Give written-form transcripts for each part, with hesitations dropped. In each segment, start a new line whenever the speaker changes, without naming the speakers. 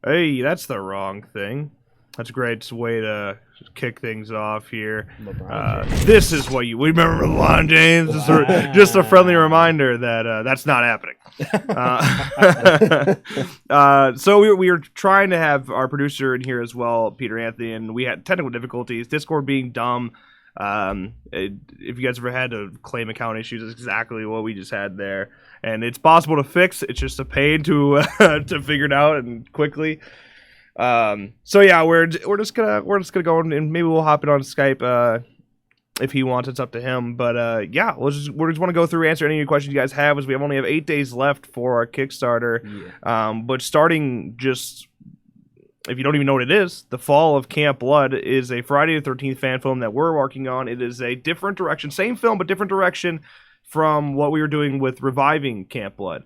Hey, that's the wrong thing. That's a great way to kick things off here. This is what you remember, LeBron James. Wow. Just a friendly reminder that that's not happening. So we were trying to have our producer in here as well, Peter Anthony, and we had technical difficulties. Discord being dumb. If you guys ever had to claim account issues, it's exactly what we just had there, and it's possible to fix. It's just a pain to to figure it out and quickly. So yeah, we're just gonna go and maybe we'll hop in on Skype if he wants. It's up to him. But yeah, we just want to go through, answer any of your questions you guys have, as we only have 8 days left for our Kickstarter. Yeah. But starting just, if you don't even know what it is, The Fall of Camp Blood is a Friday the 13th fan film that we're working on. It is a different direction, same film, but different direction from what we were doing with reviving Camp Blood.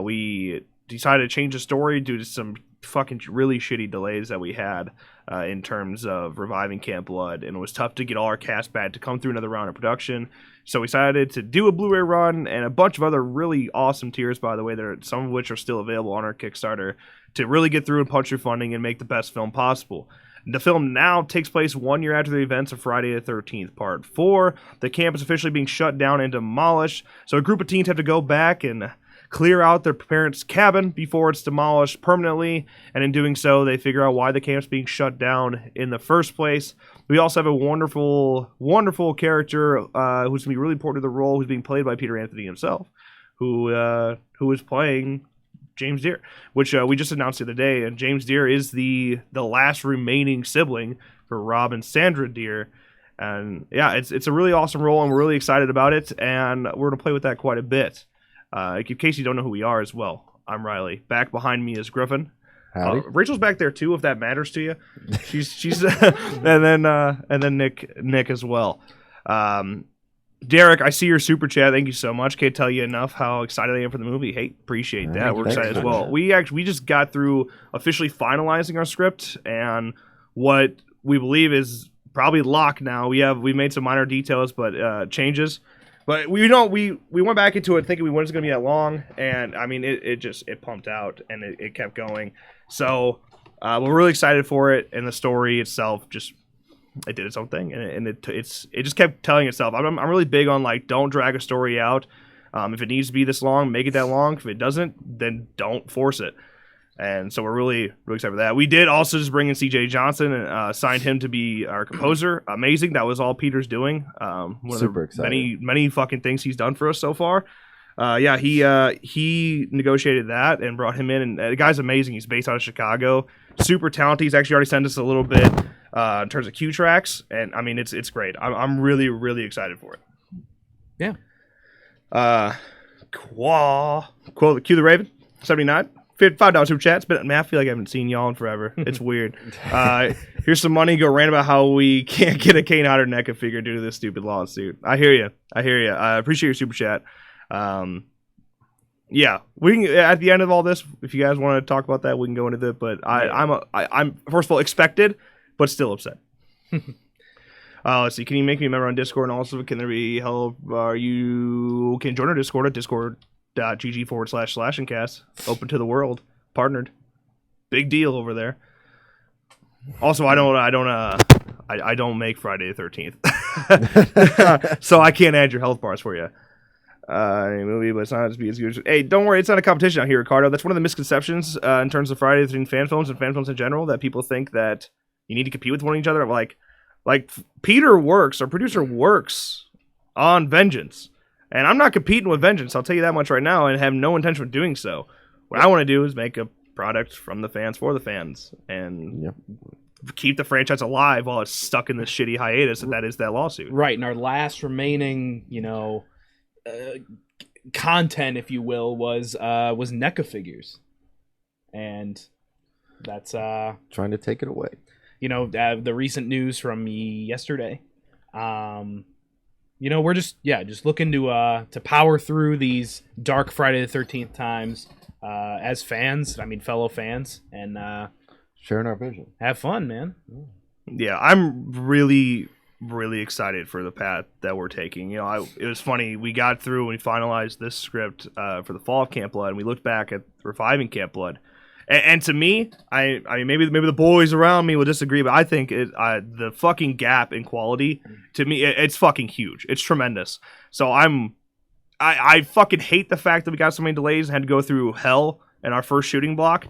We decided to change the story due to some fucking really shitty delays that we had in terms of reviving Camp Blood, and it was tough to get all our cast back to come through another round of production. So we decided to do a Blu-ray run and a bunch of other really awesome tiers, by the way, some of which are still available on our Kickstarter, to really get through and punch through funding and make the best film possible. The film now takes place 1 year after the events of Friday the 13th, Part 4. The camp is officially being shut down and demolished, so a group of teens have to go back and clear out their parents' cabin before it's demolished permanently, and in doing so, they figure out why the camp's being shut down in the first place. We also have a wonderful, wonderful character who's going to be really important to the role, who's being played by Peter Anthony himself, who is playing James Deere, which we just announced the other day, and James Deere is the last remaining sibling for Rob and Sandra Deere. And yeah, it's a really awesome role, and we're really excited about it, and we're going to play with that quite a bit. In case you don't know who we are as well, I'm Riley. Back behind me is Griffin. Rachel's back there too, if that matters to you. She's and then Nick as well. Derek, I see your super chat. Thank you so much. Can't tell you enough how excited I am for the movie. Hey, appreciate that. We're excited as well. We just got through officially finalizing our script, and what we believe is probably locked now. We made some minor details, but changes. But we went back into it thinking we weren't going to be that long, and I mean it pumped out and it kept going. So we're really excited for it, and the story itself it did its own thing, and it just kept telling itself. I'm really big on, like, don't drag a story out. If it needs to be this long, make it that long. If it doesn't, then don't force it. And so we're really, really excited for that. We did also just bring in CJ Johnson and signed him to be our composer. Amazing. That was all Peter's doing.
Super excited.
Many fucking things he's done for us so far. Yeah, he negotiated that and brought him in. And the guy's amazing. He's based out of Chicago. Super talented. He's actually already sent us a little bit in terms of Q tracks. And I mean, it's great. I'm really, really excited for it.
Yeah.
Cue the Raven, 79. $5 super chats, but man, I feel like I haven't seen y'all in forever. It's weird. Here's some money. Go rant about how we can't get a Kane Hodder NECA figure due to this stupid lawsuit. I hear you. I appreciate your super chat. Yeah, we can, at the end of all this, if you guys want to talk about that, we can go into it. But I'm first of all expected, but still upset. Let's see. Can you make me a member on Discord? And also, can there be help? You can join our Discord at discord.gg//andcast. Open to the world. Partnered. Big deal over there. Also, I don't make Friday the 13th, so I can't add your health bars for you. Movie, but it's not as big as usual. Hey, don't worry, it's not a competition out here, Ricardo. That's one of the misconceptions in terms of Friday the 13th fan films and fan films in general, that people think that you need to compete with one another. Like Peter works, our producer works on Vengeance. And I'm not competing with Vengeance, I'll tell you that much right now, and have no intention of doing so. What I want to do is make a product from the fans for the fans, and keep the franchise alive while it's stuck in this shitty hiatus, and that is that lawsuit.
Right, and our last remaining, content, if you will, was NECA figures. And that's...
trying to take it away.
The recent news from yesterday. We're just looking to power through these dark Friday the 13th times as fans. I mean, fellow fans, and
sharing our vision.
Have fun, man.
Yeah, I'm really, really excited for the path that we're taking. It was funny. We got through and we finalized this script for the Fall of Camp Blood, and we looked back at reviving Camp Blood. And to me, I mean, maybe the boys around me will disagree, but I think the fucking gap in quality, to me, it's fucking huge. It's tremendous. So I fucking hate the fact that we got so many delays and had to go through hell in our first shooting block.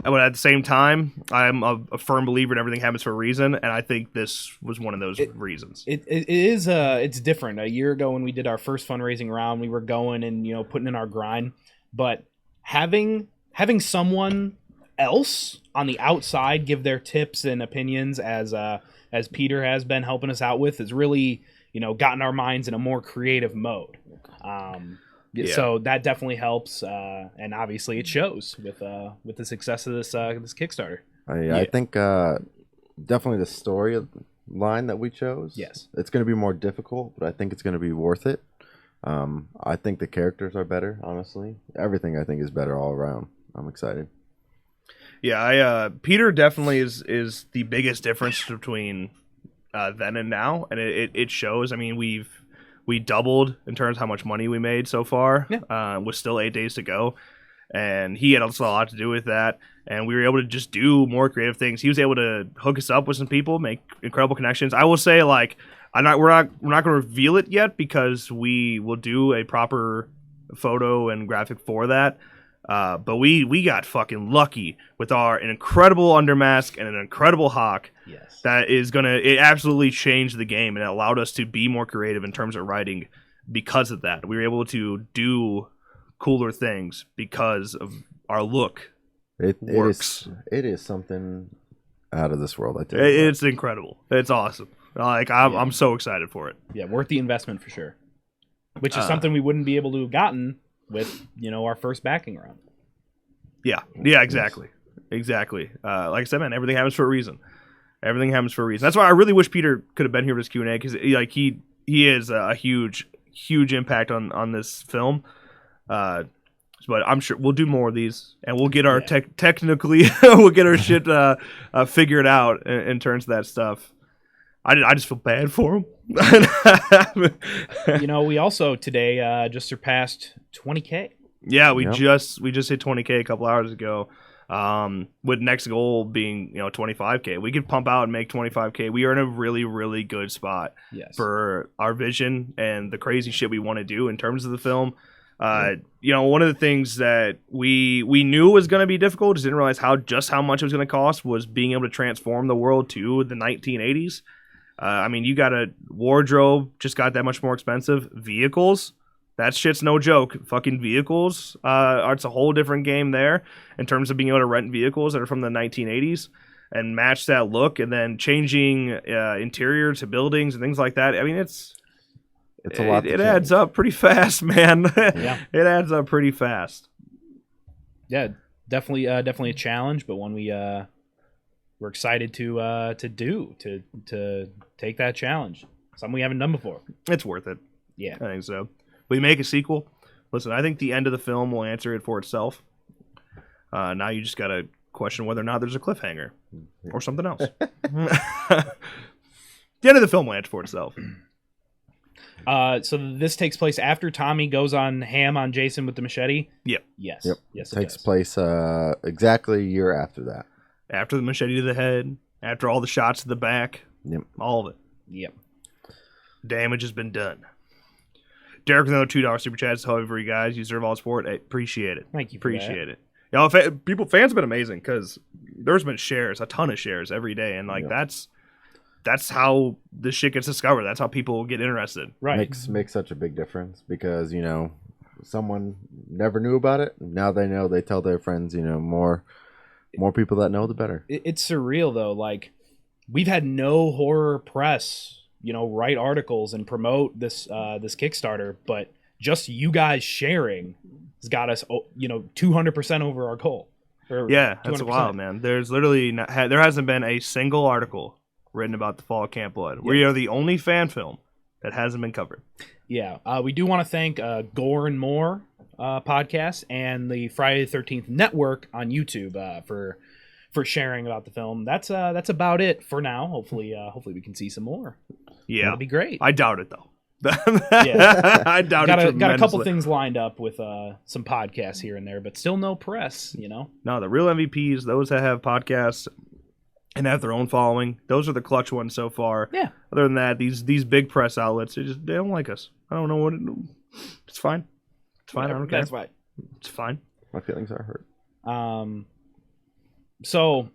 But at the same time, I'm a firm believer in everything happens for a reason, and I think this was one of those reasons.
It is it's different. A year ago when we did our first fundraising round, we were going and putting in our grind, but having someone else on the outside give their tips and opinions as Peter has been helping us out with has really gotten our minds in a more creative mode. So that definitely helps, and obviously it shows with the success of this Kickstarter.
I think definitely the storyline that we chose.
Yes,
it's going to be more difficult, but I think it's going to be worth it. I think the characters are better. Honestly, everything I think is better all around. I'm excited.
Yeah, Peter definitely is the biggest difference between then and now, and it shows. I mean, we doubled in terms of how much money we made so far. With still 8 days to go, and he had also a lot to do with that. And we were able to just do more creative things. He was able to hook us up with some people, make incredible connections. I will say, like, we're not going to reveal it yet because we will do a proper photo and graphic for that. But we got fucking lucky with an incredible Undermask and an incredible Hawk.
Yes.
That is it absolutely changed the game, and it allowed us to be more creative in terms of writing because of that. We were able to do cooler things because of our look.
It is something out of this world, I tell you.
It's incredible. It's awesome. Like I'm so excited for it.
Yeah, worth the investment for sure. Which is something we wouldn't be able to have gotten with our first backing round. Yeah,
exactly. Like I said, man, everything happens for a reason. That's why I really wish Peter could have been here for this Q&A, because he is a huge impact on this film. But I'm sure we'll do more of these, and we'll get our technically we'll get our shit figured out in terms of that stuff. I just feel bad for him.
We also today just surpassed 20K.
Yeah, we just hit 20K a couple hours ago. With next goal being 25K. We could pump out and make 25K. We are in a really, really good spot for our vision and the crazy shit we want to do in terms of the film. One of the things that we knew was going to be difficult, just didn't realize how much it was going to cost, was being able to transform the world to the 1980s. I mean, you got a wardrobe, just got that much more expensive. Vehicles, that shit's no joke. Fucking vehicles, it's a whole different game there in terms of being able to rent vehicles that are from the 1980s and match that look, and then changing interior to buildings and things like that. I mean, it's a lot. It adds up pretty fast, man.
Yeah.
It adds up pretty fast.
Yeah, definitely a challenge, but one we're excited to take that challenge. Something we haven't done before.
It's worth it.
Yeah,
I think so. We make a sequel. Listen, I think the end of the film will answer it for itself. Now you just gotta question whether or not there's a cliffhanger or something else. The end of the film will answer for itself.
So this takes place after Tommy goes on ham on Jason with the machete?
Yep.
Yes.
Yep.
Yes,
it takes place exactly a year after that.
After the machete to the head, after all the shots to the back.
Yep.
All of it.
Yep.
Damage has been done. Derek with another $2 super chat. However, you guys, you deserve all support. I appreciate it.
Thank you.
Appreciate it. Fans have been amazing, because there's been a ton of shares every day, and that's how this shit gets discovered. That's how people get interested.
Right.
Makes such a big difference, because someone never knew about it. Now they know. They tell their friends. More people that know, the better.
It's surreal though. Like, we've had no horror press, write articles and promote this Kickstarter, but just you guys sharing has got us 200% over our goal.
Yeah, that's wild, man. There's literally there hasn't been a single article written about the fall of Camp Blood. Yeah. We are the only fan film that hasn't been covered.
Yeah, we do want to thank Gore and More podcast and the Friday the 13th Network on YouTube for sharing about the film. That's about it for now. Hopefully we can see some more.
Yeah,
that'd be great.
I doubt it though. I doubt it.
Got a couple things lined up with some podcasts here and there, but still no press.
No, the real MVPs, those that have podcasts and have their own following, those are the clutch ones so far.
Yeah.
Other than that, these big press outlets, they don't like us. I don't know what. It's fine. It's fine. I don't care.
That's fine.
It's fine.
My feelings are hurt.
So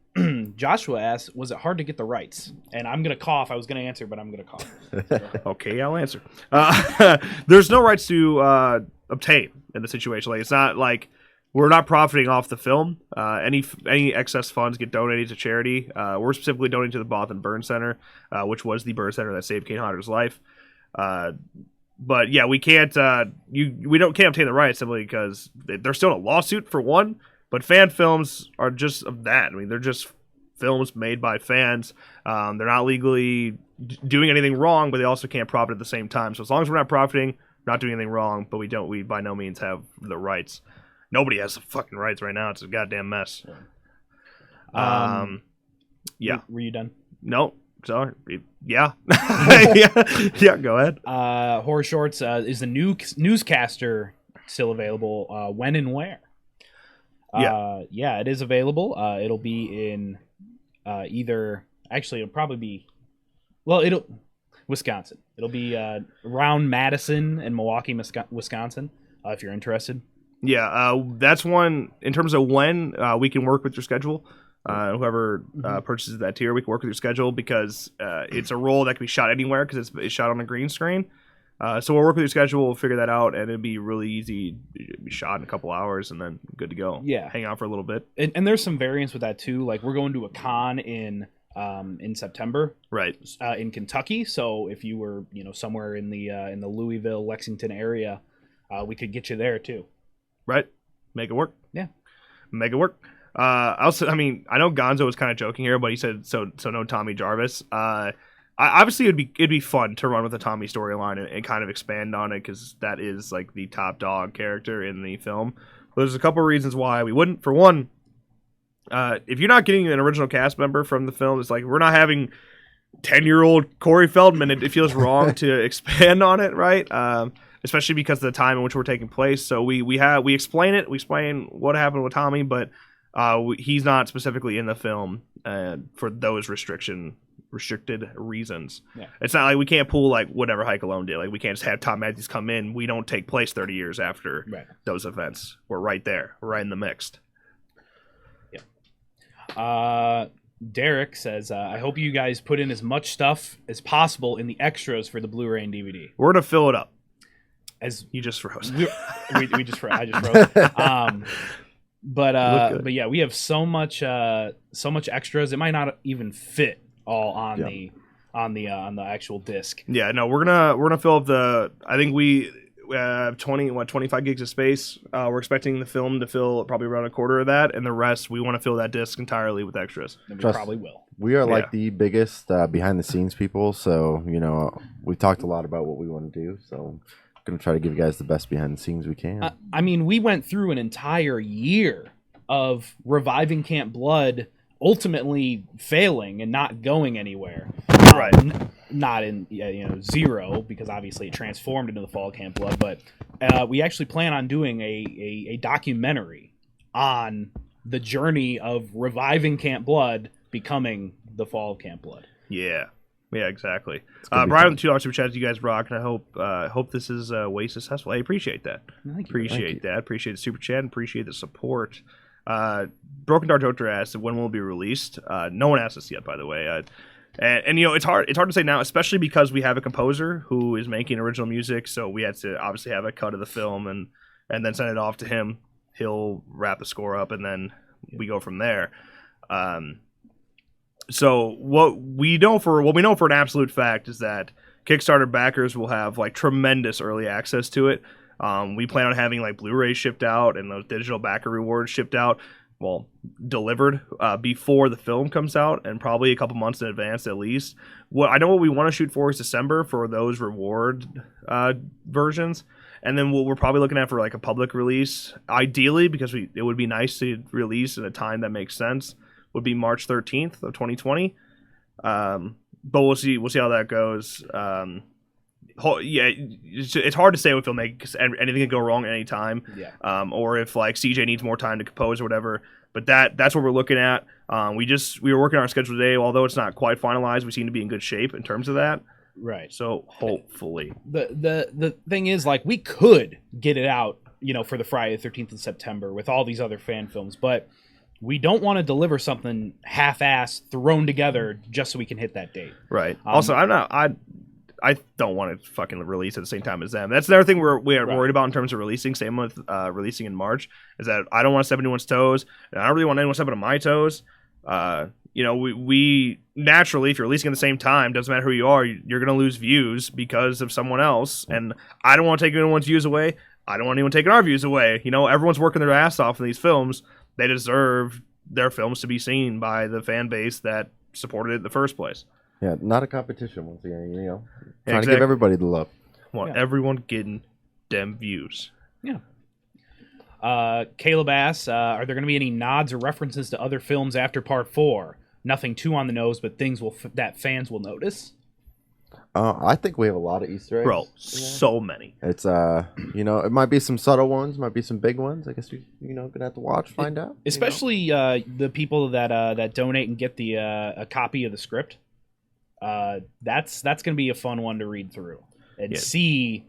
Joshua asked, was it hard to get the rights? And I'm gonna cough. I was gonna answer, but I'm gonna cough.
Okay, I'll answer. There's no rights to obtain in the situation. Like, it's not like we're not profiting off the film. Any excess funds get donated to charity. We're specifically donating to the Boston Burn Center, which was the burn center that saved Kane Hodder's life. But yeah, we can't. Can't obtain the rights simply because they're still in a lawsuit for one. But fan films are just of that. I mean, they're just films made by fans. They're not legally doing anything wrong, but they also can't profit at the same time. So as long as we're not profiting, we're not doing anything wrong, but we by no means have the rights. Nobody has the fucking rights right now. It's a goddamn mess. Yeah.
Were you done?
No. Sorry. Yeah. yeah. Go ahead.
Horror Shorts is the new newscaster still available? When and where? Yeah, it is available. It'll be in either. Actually, it'll probably be. Well, Wisconsin. It'll be around Madison and Milwaukee, Wisconsin. If you're interested.
Yeah, that's one. In terms of when we can work with your schedule, whoever purchases that tier, we can work with your schedule because it's a role that can be shot anywhere because it's shot on a green screen. So we'll work with your schedule, we'll figure that out, and it'll be really easy. It'll be shot in a couple hours and then good to go. Yeah, hang out for a little bit.
And there's some variants with that too. Like we're going to a con in September,
right?
In Kentucky. So if you were somewhere in the Louisville, Lexington area, we could get you there too.
Right, make it work.
Yeah,
make it work. Also, I mean, I know Gonzo was kind of joking here, but he said so no Tommy Jarvis. Obviously, it'd be fun to run with the Tommy storyline and kind of expand on it because that is like the top dog character in the film. But there's a couple of reasons why we wouldn't. For one, if you're not getting an original cast member from the film, it's like we're not having 10-year-old Corey Feldman. It feels wrong to expand on it, right? Especially because of the time in which we're taking place. So we explain it. We explain what happened with Tommy, but he's not specifically in the film for those restricted reasons. Yeah. It's not like we can't pull like whatever Hike Alone did. Like we can't just have Tom Matthews come in. We don't take place 30 years after those events. We're right there. We're right in the mixed.
Yeah. Derek says, I hope you guys put in as much stuff as possible in the extras for the Blu-ray and DVD.
We're gonna fill it up.
As
you just froze.
we just froze. I just froze. But yeah, we have so much extras. It might not even fit all on the actual disc.
Yeah, no, we're gonna fill up the. I think we have 25 gigs of space. We're expecting the film to fill probably around a quarter of that, and the rest we want to fill that disc entirely with extras.
And we probably will.
We are like the biggest behind the scenes people, so we talked a lot about what we want to do. So going to try to give you guys the best behind the scenes we can.
I mean, we went through an entire year of reviving Camp Blood, ultimately failing and not going anywhere.
Right.
Not in zero, because obviously it transformed into the Fall of Camp Blood, but we actually plan on doing a documentary on the journey of reviving Camp Blood becoming the Fall of Camp Blood.
Yeah, exactly. Brian, the $2 super chat, you guys rock, and I hope this is way successful. I appreciate that. Appreciate that. Appreciate the super chat. Appreciate the support. Broken Dart Doctor asked when will it be released. No one asked us yet, by the way. And it's hard to say now, especially because we have a composer who is making original music. So we had to obviously have a cut of the film and then send it off to him. He'll wrap the score up, and then we go from there. So what we know for an absolute fact is that Kickstarter backers will have like tremendous early access to it. We plan on having like Blu-rays shipped out and those digital backer rewards shipped out, delivered before the film comes out, and probably a couple months in advance at least. What we want to shoot for is December for those reward versions, and then what we're probably looking at for like a public release, ideally, because it would be nice to release in a time that makes sense, would be March 13th of 2020. But we'll see how that goes. yeah, it's hard to say with filmmaking because anything can go wrong at any time.
Yeah.
Or if like CJ needs more time to compose or whatever. But that's what we're looking at. We were working on our schedule today. Although it's not quite finalized, we seem to be in good shape in terms of that.
Right.
So hopefully,
the thing is, like, we could get it out, for the Friday the 13th in September with all these other fan films, but we don't want to deliver something half-assed thrown together just so we can hit that date.
Right. Also, I don't want to fucking release at the same time as them. That's another thing we are worried about in terms of releasing. Same with releasing in March, is that I don't want to step anyone's toes, and I don't really want anyone stepping on my toes. We naturally, if you're releasing at the same time, doesn't matter who you are, you're going to lose views because of someone else. And I don't want to take anyone's views away. I don't want anyone taking our views away. Everyone's working their ass off in these films. They deserve their films to be seen by the fan base that supported it in the first place.
Yeah, not a competition once again, trying to give everybody the love.
Want everyone getting them views.
Yeah. Caleb asks, are there going to be any nods or references to other films after Part 4? Nothing too on the nose, but things that fans will notice.
I think we have a lot of Easter eggs.
Bro, so many.
It's it might be some subtle ones, might be some big ones. I guess gonna have to watch, find out.
Especially the people that donate and get the a copy of the script. That's gonna be a fun one to read through and see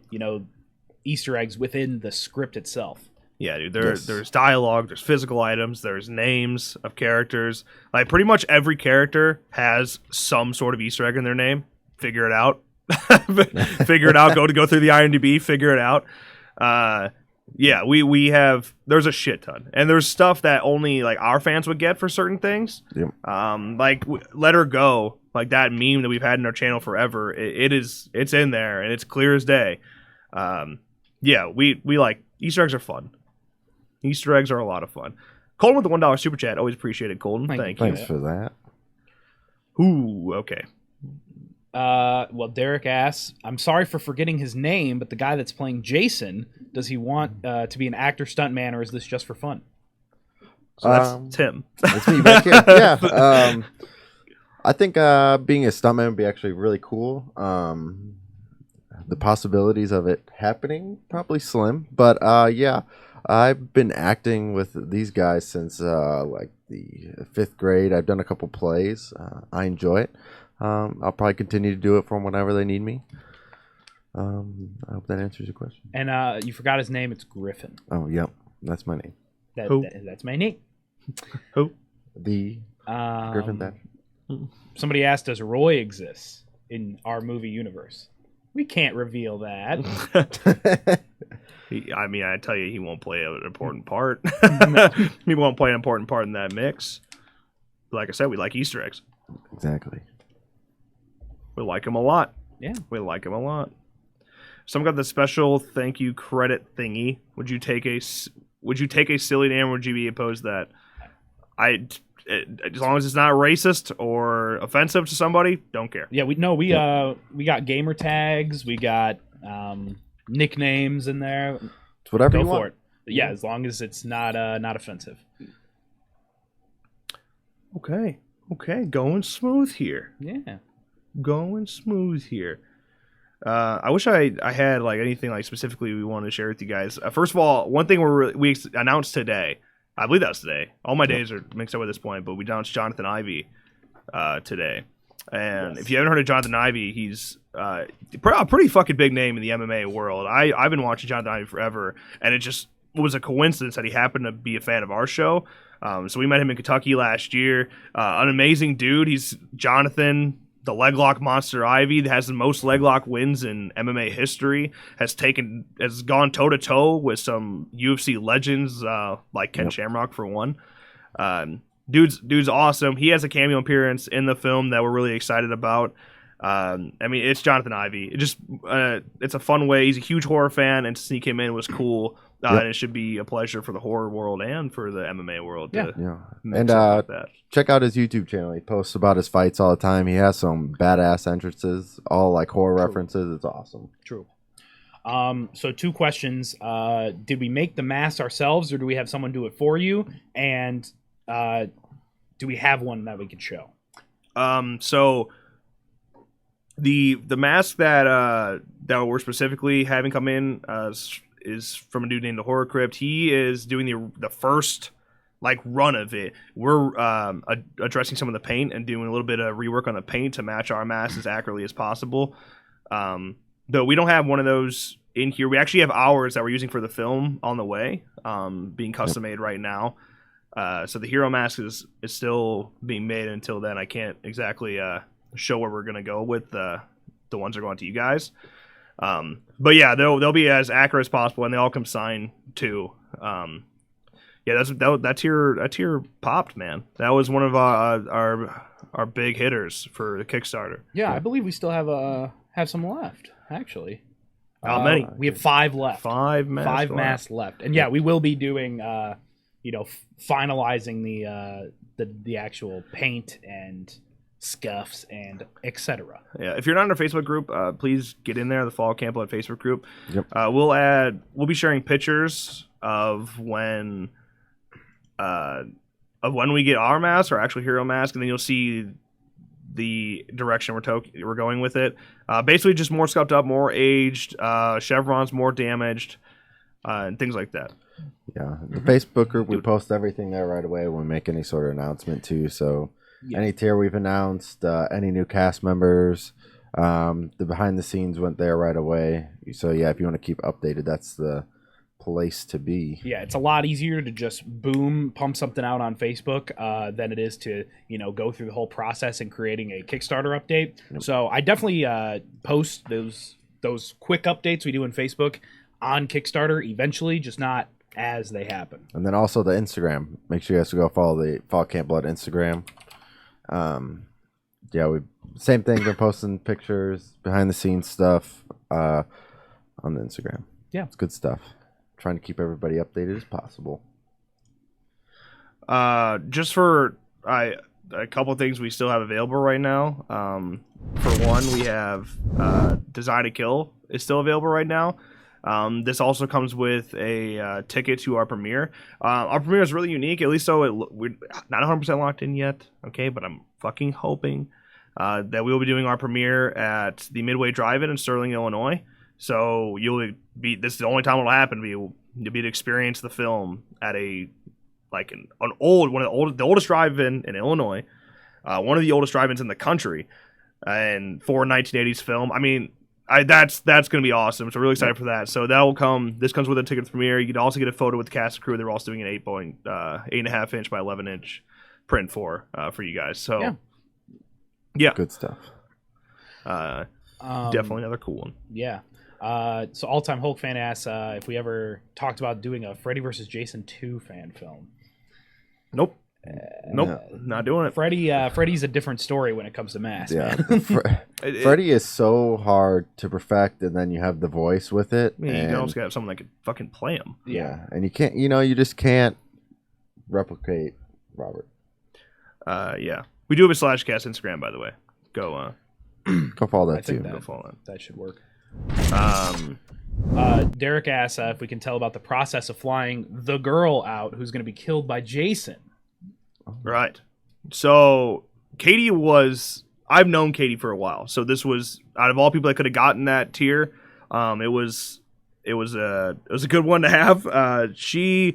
Easter eggs within the script itself.
Yeah, dude. There's dialogue, there's physical items, there's names of characters. Like pretty much every character has some sort of Easter egg in their name. Figure it out. Figure it out. Go through the IMDb. Figure it out. We have. There's a shit ton, and there's stuff that only like our fans would get for certain things.
Yep.
Like Let Her Go, like that meme that we've had in our channel forever. It's in there, and it's clear as day. We like Easter eggs are fun. Easter eggs are a lot of fun. Colton with the $1 super chat. Always appreciated, Colton. Thank you.
Thanks for that.
Ooh, okay.
Derek asks, I'm sorry for forgetting his name, but the guy that's playing Jason, does he want to be an actor, stuntman, or is this just for fun?
So that's Tim.
That's me back here. Yeah. I think being a stuntman would be actually really cool. The possibilities of it happening probably slim, but I've been acting with these guys since like the 5th grade. I've done a couple plays. I enjoy it. I'll probably continue to do it for whenever they need me. I hope that answers your question.
And you forgot his name. It's Griffin.
Oh, yep. That's my name.
That's my name.
Who?
The Griffin that.
Somebody asked, does Roy exist in our movie universe? We can't reveal that.
I tell you, he won't play an important part. He won't play an important part in that mix. Like I said, we like Easter eggs.
Exactly.
We like him a lot.
Yeah.
We like him a lot. Someone got the special thank you credit thingy. Would you take a silly name, or would you be opposed to that? As long as it's not racist or offensive to somebody, don't care.
Yeah, we got gamer tags, we got nicknames in there.
It's whatever
Go
you
for
want.
it. Yeah, as long as it's not offensive.
Okay, going smooth here.
Yeah.
Going smooth here. I wish I had like anything like specifically we wanted to share with you guys. First of all, one thing we announced today. I believe that was today. All my days are mixed up at this point, but we announced Jonathan Ivey today. And if you haven't heard of Jonathan Ivey, he's a pretty fucking big name in the MMA world. I've been watching Jonathan Ivey forever, and it just was a coincidence that he happened to be a fan of our show. So we met him in Kentucky last year. An amazing dude. He's Jonathan, the leglock monster Ivy, that has the most leglock wins in MMA history, has gone toe to toe with some UFC legends like Ken Shamrock for one. Dude's awesome. He has a cameo appearance in the film that we're really excited about. It's Jonathan Ivey. It's a fun way. He's a huge horror fan, and to sneak him in was cool. And it should be a pleasure for the horror world and for the MMA world.
And check out his YouTube channel. He posts about his fights all the time. He has some badass entrances, all like horror references. It's awesome.
True. So 2 questions. Did we make the mask ourselves, or do we have someone do it for you? And do we have one that we could show? So the mask that
that we're specifically having come in is from a dude named the Horror Crypt. He is doing the first like run of it. We're addressing some of the paint and doing a little bit of rework on the paint to match our mask as accurately as possible. Though we don't have one of those in here. We actually have ours that we're using for the film on the way, being custom made right now. So the hero mask is still being made. Until then, I can't exactly show where we're gonna go with the ones that are going to you guys. But yeah, they'll be as accurate as possible, and they all come signed too. Yeah, that's your popped, man. That was one of our big hitters for the Kickstarter.
Yeah, I believe we still have some left, actually.
How many?
We have 5 left.
5 masks.
5 masks left. And yeah, we will be doing finalizing the actual paint and scuffs and etc.
Yeah, if you're not in our Facebook group, please get in there, the Fall Camp Blood Facebook group.
Yep.
We'll be sharing pictures of when we get our mask, our actual hero mask, and then you'll see the direction we're going with it. Basically, just more scuffed up, more aged, chevrons more damaged, and things like that.
Yeah, the Facebook group, we post everything there right away when we make any sort of announcement too. So any tier we've announced, any new cast members, the behind the scenes went there right away. So yeah, if you want to keep updated, that's the place to be.
Yeah, it's a lot easier to just pump something out on Facebook than it is to go through the whole process and creating a Kickstarter update. Yep. So I definitely post those quick updates we do in Facebook on Kickstarter eventually, just not as they happen.
And then also the Instagram. Make sure you guys go follow the Fall Camp Blood Instagram. We same thing. They're posting pictures, behind the scenes stuff on the Instagram.
Yeah,
it's good stuff. Trying to keep everybody updated as possible.
Just for a couple of things we still have available right now. For one, we have Design to Kill is still available right now. This also comes with a ticket to our premiere. Our premiere is really unique, at least so we're not 100% locked in yet, okay? But I'm fucking hoping that we will be doing our premiere at the Midway Drive-In in Sterling, Illinois. So this is the only time it'll happen. You'll be to experience the film at the oldest drive-in in Illinois, one of the oldest drive-ins in the country, and for a 1980s film. I mean, that's going to be awesome. So we're really excited for that. So that will come. This comes with a ticket to the premiere. You can also get a photo with the cast and crew. They're also doing an 8.5 inch by 11 inch print for you guys. So yeah.
Good stuff.
Definitely another cool one.
Yeah. So All Time Hulk fan asks if we ever talked about doing a Freddy vs. Jason 2 fan film.
Nope. Not doing it.
Freddy's a different story when it comes to masks.
Yeah, Freddy is so hard to perfect, and then you have the voice with it.
I mean, you also gotta have someone that could fucking play him.
Yeah, and you can't. You just can't replicate Robert.
Yeah, we do have a /cast Instagram, by the way. Go
follow that too.
Go
follow
that should work. Derek asks if we can tell about the process of flying the girl out who's going to be killed by Jason.
Right. So I've known Katie for a while. So this was, out of all people that could have gotten that tier, it was a good one to have. She's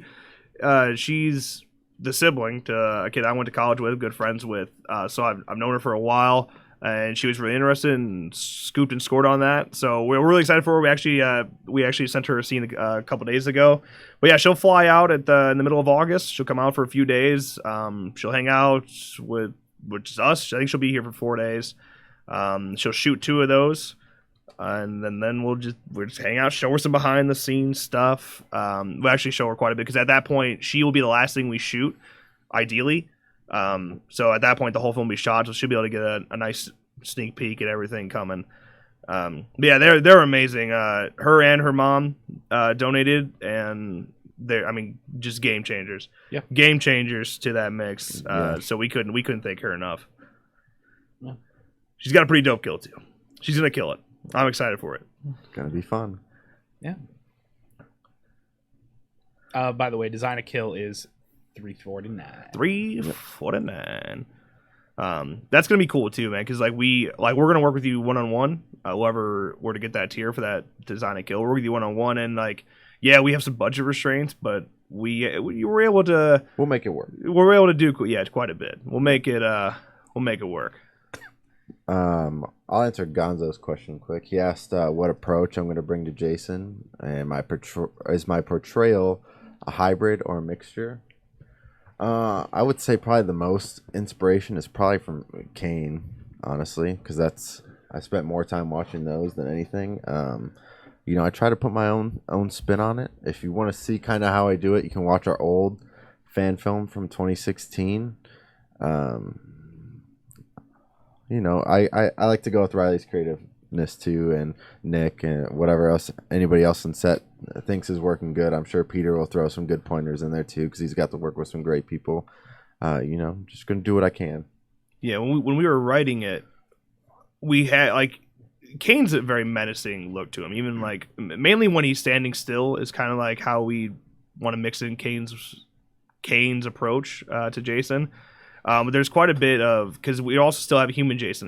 the sibling to a kid I went to college with, good friends with. So I've known her for a while. And she was really interested and scooped and scored on that. So we're really excited for her. We actually sent her a scene a couple days ago. But yeah, she'll fly out in the middle of August. She'll come out for a few days. She'll hang out with us. I think she'll be here for 4 days. She'll shoot 2 of those. And then we'll just hang out, show her some behind the scenes stuff. We'll actually show her quite a bit because at that point she will be the last thing we shoot, ideally. So at that point the whole film will be shot, so she'll be able to get a nice sneak peek at everything coming. Yeah, they're amazing. Her and her mom donated, and they're just game changers.
Yeah,
game changers to that mix. So we couldn't thank her enough. Yeah. She's got a pretty dope kill too. She's gonna kill it. I'm excited for it.
It's gonna be fun.
Yeah. By the way, Design a Kill is $349.
$349. That's gonna be cool too, man. Because we're gonna work with you one-on-one. Whoever were to get that tier for that design a kill, we'll work with you one-on-one, and yeah, we have some budget restraints, but we were able to.
We'll make it work.
We're able to do quite a bit. We'll make it work.
I'll answer Gonzo's question quick. He asked what approach I'm going to bring to Jason, and is my portrayal a hybrid or a mixture? I would say probably the most inspiration is probably from Kane, honestly, because I spent more time watching those than anything. I try to put my own spin on it. If you want to see kind of how I do it, you can watch our old fan film from 2016. I like to go with Riley's creativeness too, and Nick and whatever else anybody else in set thinks is working good. I'm sure Peter will throw some good pointers in there too, because he's got to work with some great people. Just gonna do what I can.
Yeah, when we were writing it, we had Kane's a very menacing look to him. Even mainly when he's standing still is kind of how we want to mix in Kane's approach to Jason. But there's quite a bit of, because we also still have a human Jason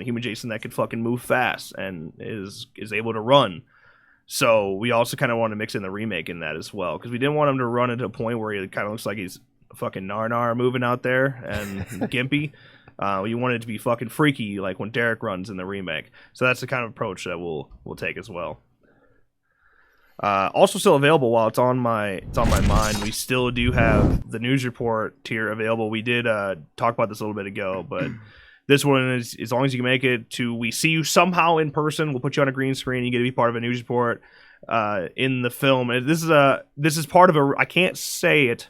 that can fucking move fast and is able to run. So we also kind of want to mix in the remake in that as well, because we didn't want him to run into a point where he kind of looks like he's fucking Narnar moving out there and gimpy. We want it to be fucking freaky, like when Derek runs in the remake. So that's the kind of approach that we'll take as well. Also still available while it's on my mind, we still do have the news report tier available. We did talk about this a little bit ago, but this one is, as long as you can make it to we see you somehow in person, we'll put you on a green screen, you get to be part of a news report in the film. And this is part of a, I can't say it,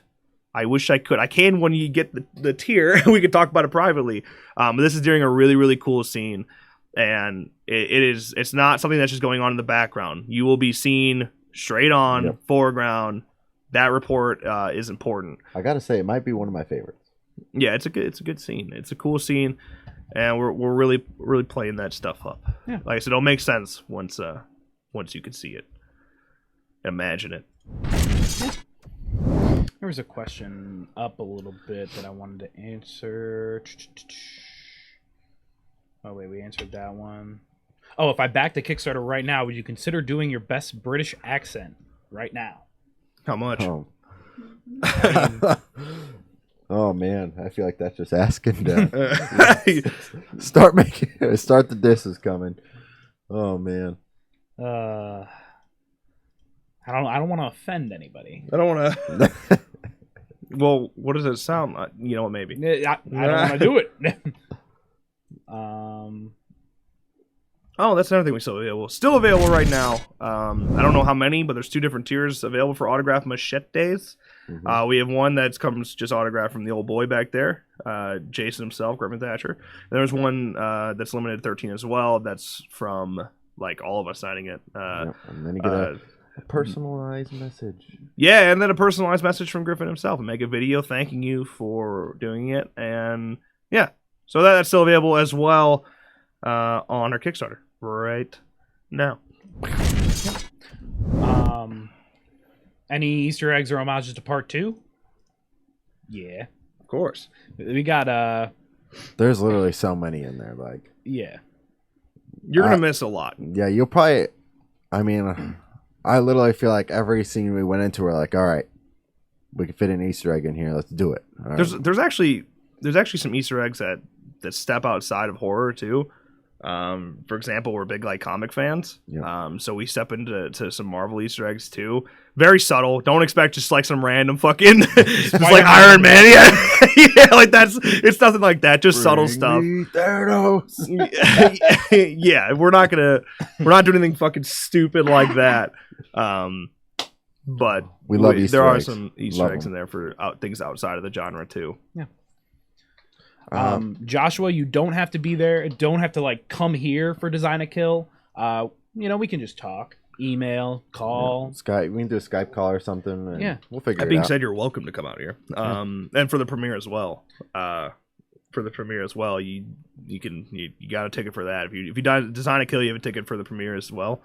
I wish I could. I can when you get the tier. We could talk about it privately. But this is during a really, really cool scene. And it's not something that's just going on in the background. You will be seen straight on, foreground. That report is important.
I gotta say, it might be one of my favorites.
Yeah, it's a good scene. It's a cool scene, and we're really, really playing that stuff up.
Yeah.
Like I said, it'll make sense once you can see it. Imagine it.
Yeah. There was a question up a little bit that I wanted to answer. Oh wait, we answered that one. Oh, if I backed the Kickstarter right now, would you consider doing your best British accent right now?
How much?
Oh, oh man, I feel like that's just asking. Start the disses coming. Oh man.
I don't want to offend anybody.
I don't want to. Well, what does it sound like? You know what? Maybe
I don't want to do it.
Oh, that's another thing we still available. Still available right now. I don't know how many, but there's 2 different tiers available for autographed machetes. Mm-hmm. We have one that comes just autographed from the old boy back there, Jason himself, Griffin Thatcher. And there's one that's limited 13 as well. That's from all of us signing it.
And then you get a personalized message.
Yeah, and then a personalized message from Griffin himself, and make a video thanking you for doing it. And yeah, so that's still available as well on our Kickstarter right now.
Any Easter eggs or homages to part 2? Yeah,
of course.
We got
there's literally so many in there.
Yeah,
you're gonna miss a lot.
Yeah, you'll probably. I mean, I literally feel like every scene we went into, we're like, all right, we can fit an Easter egg in here. Let's do it. All right.
There's actually some Easter eggs that step outside of horror too. For example, we're big comic fans.
Yep.
So we step into some Marvel Easter eggs too. Very subtle. Don't expect just some random fucking just Iron Man. Yeah, yeah, it's nothing like that. Just subtle stuff. Yeah, we're not doing anything fucking stupid like that. But
we love Easter
there
eggs.
Are some Easter eggs in there for things outside of the genre too.
Yeah. Joshua, you don't have to be there. Don't have to come here for Design a Kill. We can just talk, email, call,
Skype. We can do a Skype call or something. And we'll figure it out.
That being said, you're welcome to come out here. And for the premiere as well. You got a ticket for that. If you Design a Kill, you have a ticket for the premiere as well.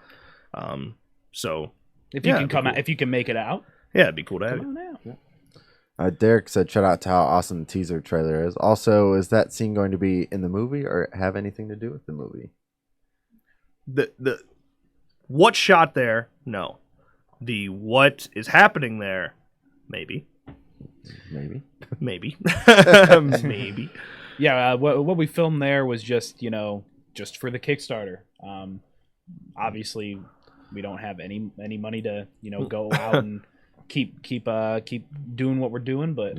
So
if you can come out, if you can make it out,
yeah, it'd be cool to have you.
Derek said, "Shout out to how awesome the teaser trailer is." Also, is that scene going to be in the movie or have anything to do with the movie?
The what shot there? No. The what is happening there? Maybe.
Maybe.
Maybe.
Yeah, what we filmed there was just just for the Kickstarter. Obviously, we don't have any money to go out and keep doing what we're doing, but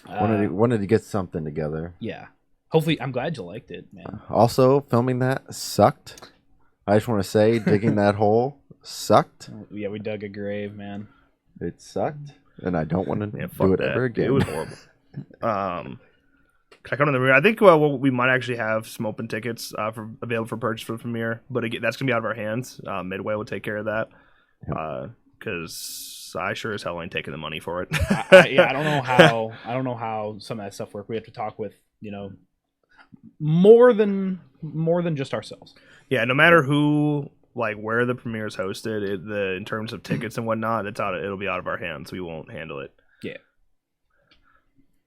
wanted to get something together.
Yeah, hopefully, I'm glad you liked it, man.
Also, filming that sucked. I just want to say, digging that hole sucked.
Yeah, we dug a grave, man.
It sucked, and I don't want to do it
that.
ever again.
It was horrible. Can I come to the premiere? I think we might actually have some open tickets available for purchase for the premiere, but again, that's gonna be out of our hands. Midway will take care of that because I sure as hell ain't taking the money for it.
I don't know how some of that stuff works. We have to talk with more than just ourselves.
Yeah, no matter who, where the premiere is hosted, in terms of tickets and whatnot, it'll be out of our hands. We won't handle it.
Yeah.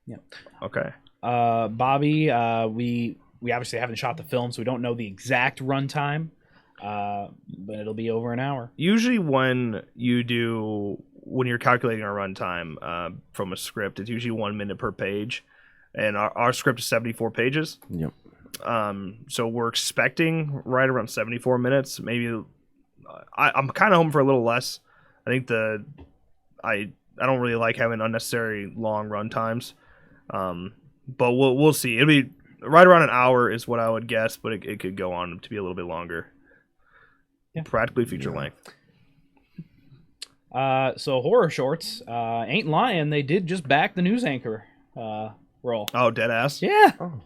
Yeah.
Okay.
Bobby, we obviously haven't shot the film, so we don't know the exact runtime, but it'll be over an hour.
Usually when you're calculating our runtime from a script, it's usually 1 minute per page, and our script is 74 pages.
Yep.
So we're expecting right around 74 minutes. Maybe I'm kind of hoping for a little less. I think I don't really like having unnecessary long run times. But we'll see. It'll be right around an hour is what I would guess, but it could go on to be a little bit longer.
Yeah.
Practically feature length.
So horror shorts ain't lying. They did just back the news anchor role.
Oh, dead ass?
Yeah.
Oh.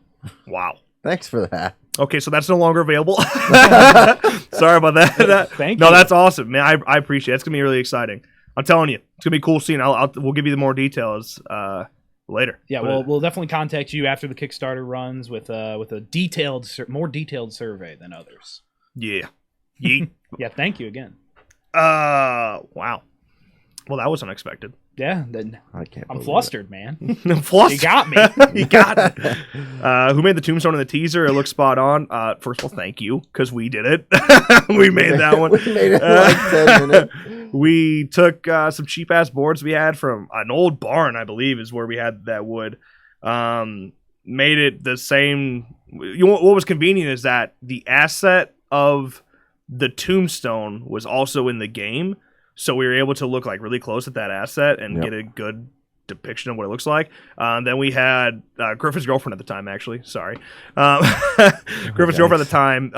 Wow.
Thanks for that.
Okay, so that's no longer available. Sorry about that.
Thank you.
No, that's awesome, man. I appreciate it. It's gonna be really exciting. I'm telling you, it's gonna be a cool scene. We'll give you the more details later.
Yeah, we'll definitely contact you after the Kickstarter runs with a more detailed survey than others.
Yeah. Yeet.
Yeah, thank you again.
Wow. Well, that was unexpected.
Yeah, then
I can't.
I'm flustered, man.
I'm flustered.
You got me.
You got me. Who made the tombstone in the teaser? It looks spot on. First of all, thank you, because we did it. We made that one.
We made it in like 10 minutes.
We took some cheap ass boards we had from an old barn, I believe, is where we had that wood. Made it the same. What was convenient is that the asset of the tombstone was also in the game, so we were able to look really close at that asset and get a good depiction of what it looks like. Then we had Griffith's girlfriend at the time, actually. Sorry. Griffith's girlfriend at the time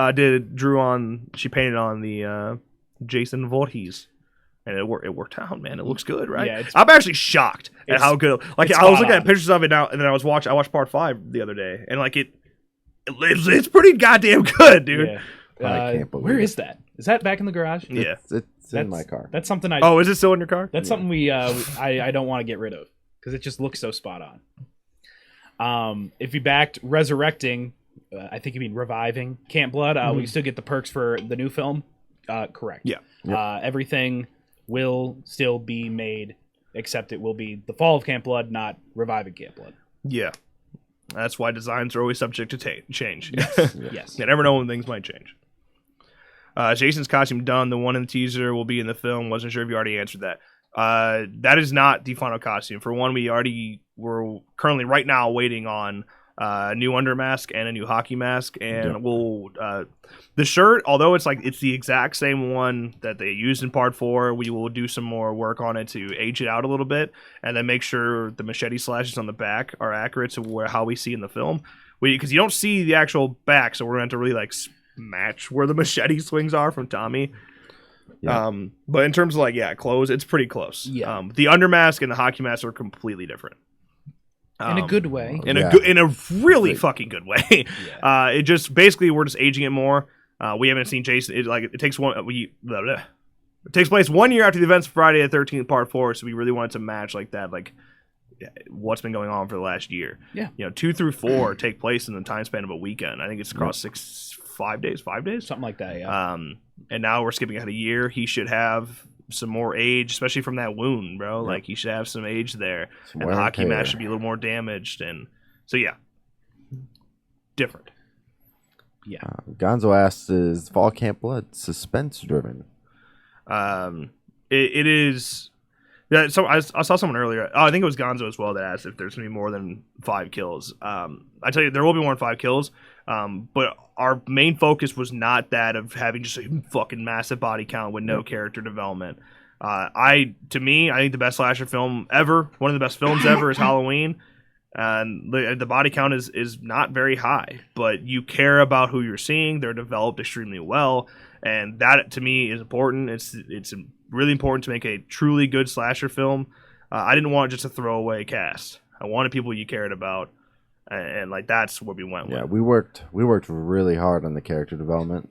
she painted on the Jason Voorhees. And it worked out, man. It looks good, right? Yeah, I'm actually shocked at how good. I was looking at pictures of it now, and then I watched part 5 the other day, and it's pretty goddamn good, dude.
Yeah.
I can't believe
where
it.
is that? Is that back in the garage?
Yeah,
it's in my car.
That's something
Oh, is it still in your car?
That's something I don't want to get rid of because it just looks so spot on. If you backed resurrecting, I think you mean reviving Camp Blood. We still get the perks for the new film. Correct.
Yeah.
Yep.
Everything will still be made, except it will be the fall of Camp Blood, not reviving Camp Blood.
Yeah. That's why designs are always subject to change.
Yes.
You never know when things might change. Jason's costume done. The one in the teaser will be in the film. Wasn't sure if you already answered that. That is not the final costume. For one, we're currently right now waiting on a new undermask and a new hockey mask, and the shirt, although it's the exact same one that they used in part 4, we will do some more work on it to age it out a little bit, and then make sure the machete slashes on the back are accurate to how we see in the film. Because you don't see the actual back, so we're going to have to really match where the machete swings are from Tommy.
Yeah.
But in terms of clothes, it's pretty close.
Yeah.
The undermask and the hockey mask are completely different.
In a good way.
In a really fucking good way. Yeah. It just basically we're just aging it more. We haven't seen Jason. It takes it takes place 1 year after the events of Friday the 13th Part 4, so we really wanted to match that, what's been going on for the last year.
Yeah.
2 through 4 take place in the time span of a weekend. I think it's across 5 days,
something like that. Yeah.
And now we're skipping ahead a year. He should have some more age, especially from that wound, bro.
Yep.
Like, he should have some age there,
Some
and
wear
the
and
hockey mask
tear.
should be a little more damaged, and so yeah, different.
Yeah.
Gonzo asks, is Fall Camp Blood suspense driven?
It is. Yeah, so I saw someone earlier. Oh, I think it was Gonzo as well that asked if there's gonna be more than 5 kills. I tell you, there will be more than 5 kills. But our main focus was not that of having just a fucking massive body count with no character development. I think the best slasher film ever, one of the best films ever, is Halloween. And the body count is not very high, but you care about who you're seeing. They're developed extremely well, and that to me is important. It's really important to make a truly good slasher film. I didn't want just a throwaway cast. I wanted people you cared about, and like that's what we went with.
Yeah, we worked really hard on the character development,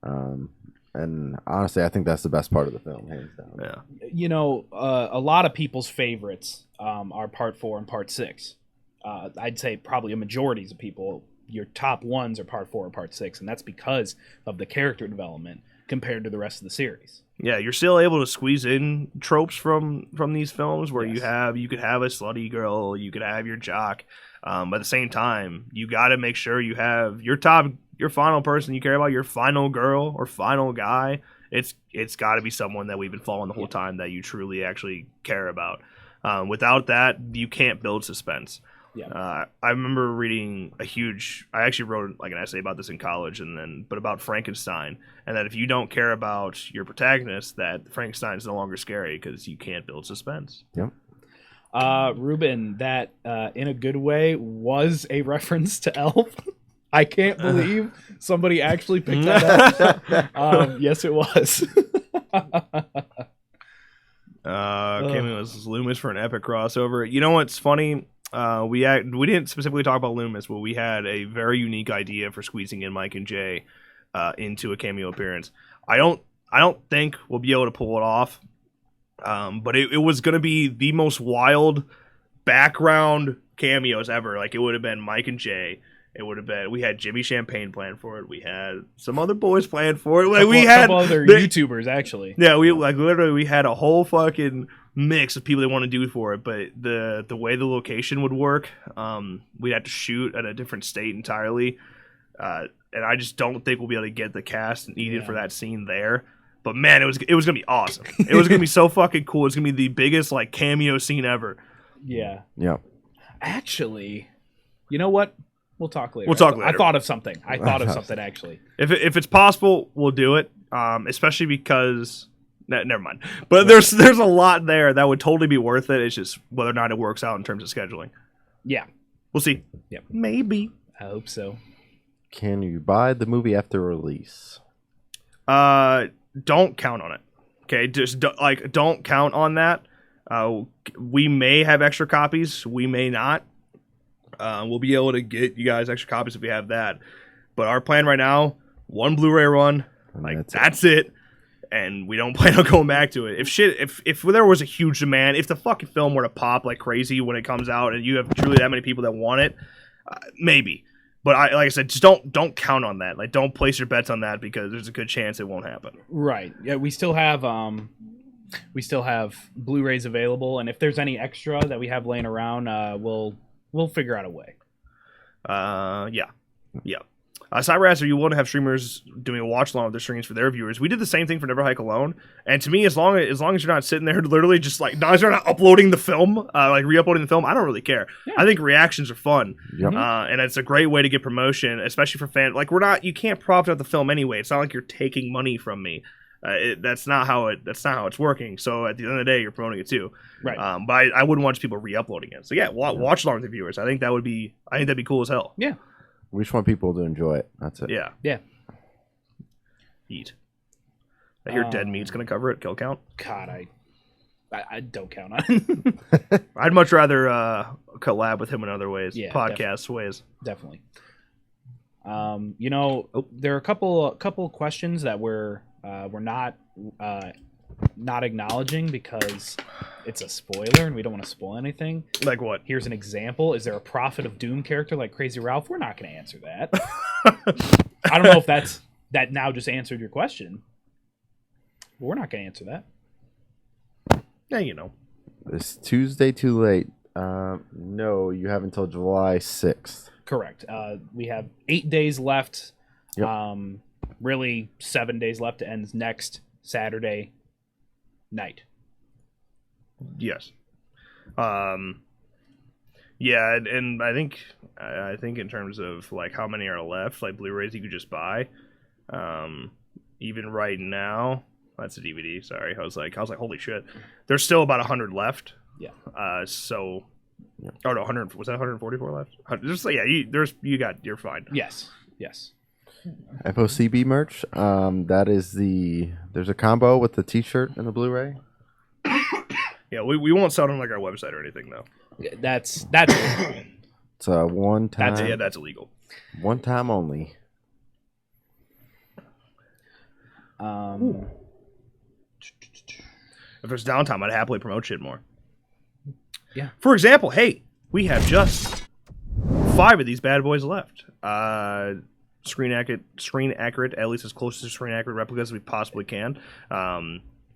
and honestly, I think that's the best part of the film, hands down.
Yeah.
You know, a lot of people's favorites are Part 4 and Part 6. I'd say probably a majority of people, your top ones are Part 4 or Part 6, and that's because of the character development compared to the rest of the series.
Yeah, you're still able to squeeze in tropes from these films where
Yes.
you could have a slutty girl, you could have your jock. But at the same time, you got to make sure you have your final person you care about, your final girl or final guy. It's got to be someone that we've been following the whole time that you truly actually care about. Without that, you can't build suspense.
Yeah.
I remember reading I actually wrote like an essay about this in college, but about Frankenstein, and that if you don't care about your protagonist, that Frankenstein is no longer scary because you can't build suspense.
Yep.
Ruben, that in a good way was a reference to Elf. I can't believe somebody actually picked that up. Yes, it was.
Came was Loomis for an epic crossover. You know what's funny? We didn't specifically talk about Loomis, but we had a very unique idea for squeezing in Mike and Jay into a cameo appearance. I don't think we'll be able to pull it off. But it was going to be the most wild background cameos ever. Like, it would have been Mike and Jay. It would have been, we had Jimmy Champagne planned for it. We had some other boys planned for it. Like, we had
couple other YouTubers actually.
Yeah, we had a whole fucking mix of people they want to do for it. But the way the location would work, we'd have to shoot at a different state entirely. And I just don't think we'll be able to get the cast needed for that scene there. But man, it was gonna be awesome. It was gonna be so fucking cool. It's gonna be the biggest like cameo scene ever.
Yeah.
Yeah.
Actually, you know what? We'll talk later.
We'll talk later.
I thought of something. Actually.
If it's possible, we'll do it. Especially because never mind. But there's a lot there that would totally be worth it. It's just whether or not it works out in terms of scheduling.
Yeah.
We'll see.
Yep.
Maybe.
I hope so.
Can you buy the movie after release?
Don't count on it. Okay, just don't count on that. We may have extra copies. We may not. We'll be able to get you guys extra copies if we have that. But our plan right now, one Blu-ray run.
And
That's it. And we don't plan on going back to it. If there was a huge demand, if the fucking film were to pop like crazy when it comes out, and you have truly that many people that want it, maybe. But like I said, just don't count on that. Like, don't place your bets on that because there's a good chance it won't happen.
Right. Yeah, we still have Blu-rays available, and if there's any extra that we have laying around, we'll figure out a way.
Yeah. Cyber asked, are you willing to have streamers doing a watch along with their streams for their viewers? We did the same thing for Never Hike Alone, and to me, as long as you're not sitting there literally just like, as long as you're not uploading the film, like re-uploading the film, I don't really care. Yeah. I think reactions are fun,
Yep.
And it's a great way to get promotion, especially for fans. Like, you can't profit out the film anyway. It's not like you're taking money from me. That's not how it's working. So at the end of the day, you're promoting it too.
Right.
But I wouldn't want people re-uploading it. So yeah, watch along with the viewers. I think that'd be cool as hell.
Yeah.
We just want people to enjoy it. That's it.
Yeah.
Yeah.
Eat. I hear Dead Meat's gonna cover it. Kill count.
God, I don't count on it.
I'd much rather collab with him in other ways.
Yeah,
podcast ways.
Definitely. There are a couple questions that we're not acknowledging because it's a spoiler and we don't want to spoil anything.
Like what?
Here's an example. Is there a Prophet of Doom character like Crazy Ralph? We're not going to answer that. I don't know if that now just answered your question. But we're not going to answer that.
Yeah, you know.
Is Tuesday too late? No, you have until July 6th.
Correct. We have 8 days left.
Yep.
Really 7 days left. It ends next Saturday night.
Yes. Yeah, and I think in terms of like how many are left, like Blu-rays you could just buy. Even right now, that's a DVD. Sorry, I was like, holy shit. There's still about 100 left.
Yeah.
So. Oh no, 100 was that 144 left? Just yeah, you're fine.
Yes.
FOCB merch. That is there's a combo with the T-shirt and the Blu-ray.
Yeah, we won't sell it on like our website or anything though.
That's
It's a one time.
That's illegal.
One time only.
If there's downtime, I'd happily promote shit more.
Yeah.
For example, hey, we have just 5 of these bad boys left. Screen accurate, at least as close to screen accurate replicas as we possibly can.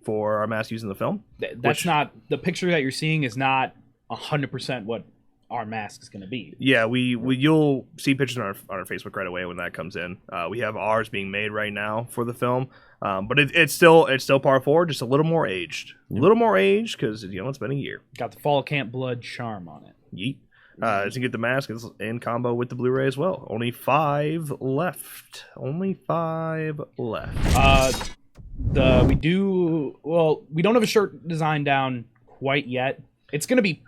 For our mask using the film.
That's not the picture that you're seeing is not 100% what our mask is going to be.
Yeah, you'll see pictures on our Facebook right away when that comes in. We have ours being made right now for the film, but it's still par 4, just a little more aged, because it's been a year.
Got the fall camp blood charm on it.
Yeet. So you get the mask in combo with the Blu-ray as well. Only 5 left. We don't have a shirt design down quite yet. It's going to be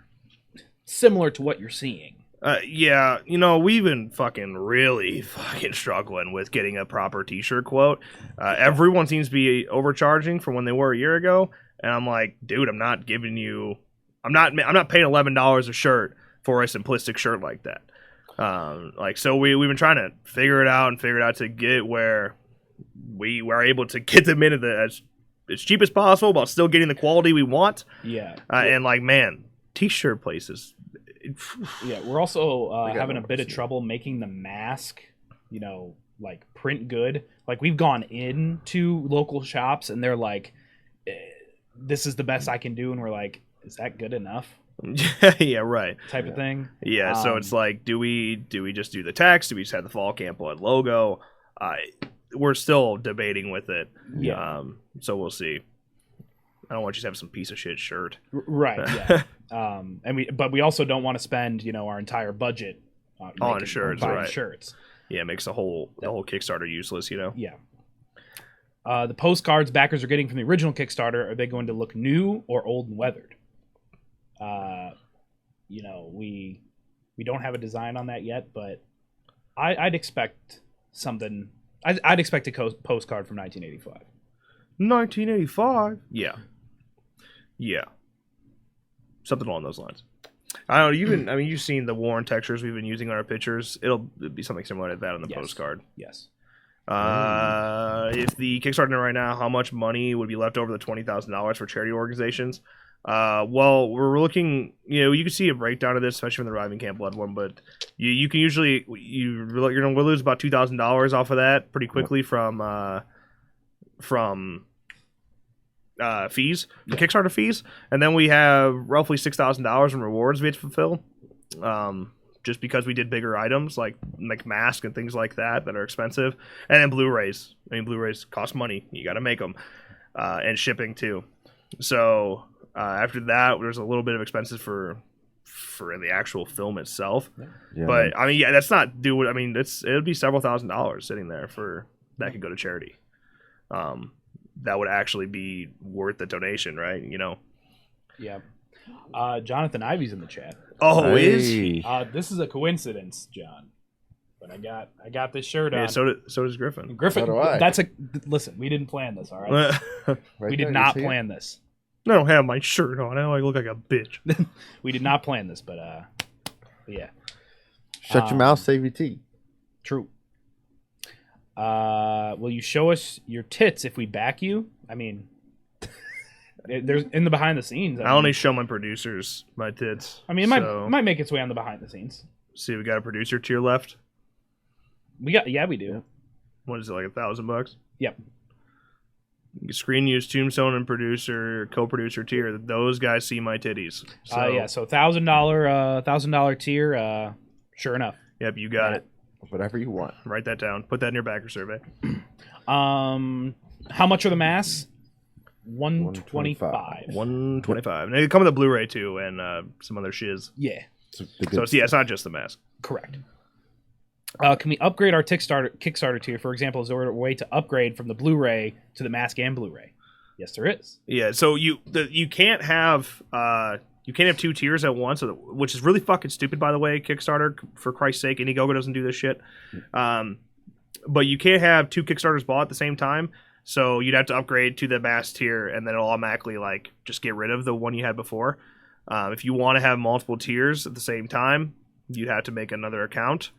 similar to what you're seeing. Yeah, we've been really struggling with getting a proper t-shirt quote. Everyone seems to be overcharging from when they were a year ago, and I'm like, dude, I'm not paying $11 a shirt for a simplistic shirt like that. So we've been trying to figure it out to get where we were able to get them in as cheap as possible while still getting the quality we want.
Yeah.
And man, t-shirt places.
Yeah, we're also having a bit of trouble making the mask, print good. Like we've gone into local shops and they're like, this is the best I can do. And we're like, is that good enough?
Yeah, right.
Type of thing.
Yeah. So it's like, do we just do the text? Do we just have the Fall Camp Blood logo? We're still debating with it.
Yeah.
So we'll see. I don't want you to have some piece of shit shirt.
Right. Yeah. But we also don't want to spend, our entire budget
on shirts. Right.
Shirts.
Yeah. It makes the whole Kickstarter useless.
Yeah. The postcards backers are getting from the original Kickstarter, are they going to look new or old and weathered? We don't have a design on that yet, but I'd expect something. I'd expect a postcard from 1985.
1985? Yeah. Something along those lines. I don't know. You've seen the worn textures we've been using on our pictures. It'll be something similar to that on the postcard.
Yes.
If the Kickstarter right now, how much money would be left over the $20,000 for charity organizations? Well, we're looking. You can see a breakdown of this, especially from the Riving Camp Blood one. But you can usually you're going to lose about $2,000 off of that pretty quickly from fees, the Kickstarter fees, and then we have roughly $6,000 in rewards we have to fulfill. Just because we did bigger items like masks and things like that are expensive, and then Blu-rays. Blu-rays cost money. You got to make them, and shipping too. So after that, there's a little bit of expenses for the actual film itself. Yeah. But that's not do. It'd be several $1,000s sitting there for that could go to charity. That would actually be worth the donation, right?
Yeah. Jonathan Ivy's in the chat.
Oh, hey. Is he?
This is a coincidence, John. But I got this shirt on.
Yeah, so does Griffin.
Griffin,
so do I.
Listen, we didn't plan this, all right? We did not plan this.
I don't have my shirt on. I look like a bitch.
We did not plan this, but yeah.
Shut your mouth, save your teeth.
True. Will you show us your tits if we back you? There's in the behind the scenes.
I only show my producers my tits.
It might make its way on the behind the scenes.
See, we got a producer to your left.
We do.
What is it, like $1,000?
Yep.
Screen use, Tombstone, and producer, co-producer tier. Those guys see my titties. So,
yeah, so $1,000 tier. Sure enough.
Yep, you got it.
Whatever you want.
Write that down. Put that in your backer survey.
How much are the masks? $125.
$125. And they come with a Blu-ray too, and some other shiz.
Yeah.
So it's not just the mask.
Correct. Can we upgrade our Kickstarter tier? For example, is there a way to upgrade from the Blu-ray to the mask and Blu-ray? Yes, there is.
Yeah. So you can't have two tiers at once, which is really fucking stupid, by the way. Kickstarter, for Christ's sake, Indiegogo doesn't do this shit. But you can't have two Kickstarters bought at the same time. So you'd have to upgrade to the mask tier, and then it'll automatically just get rid of the one you had before. If you want to have multiple tiers at the same time, you'd have to make another account.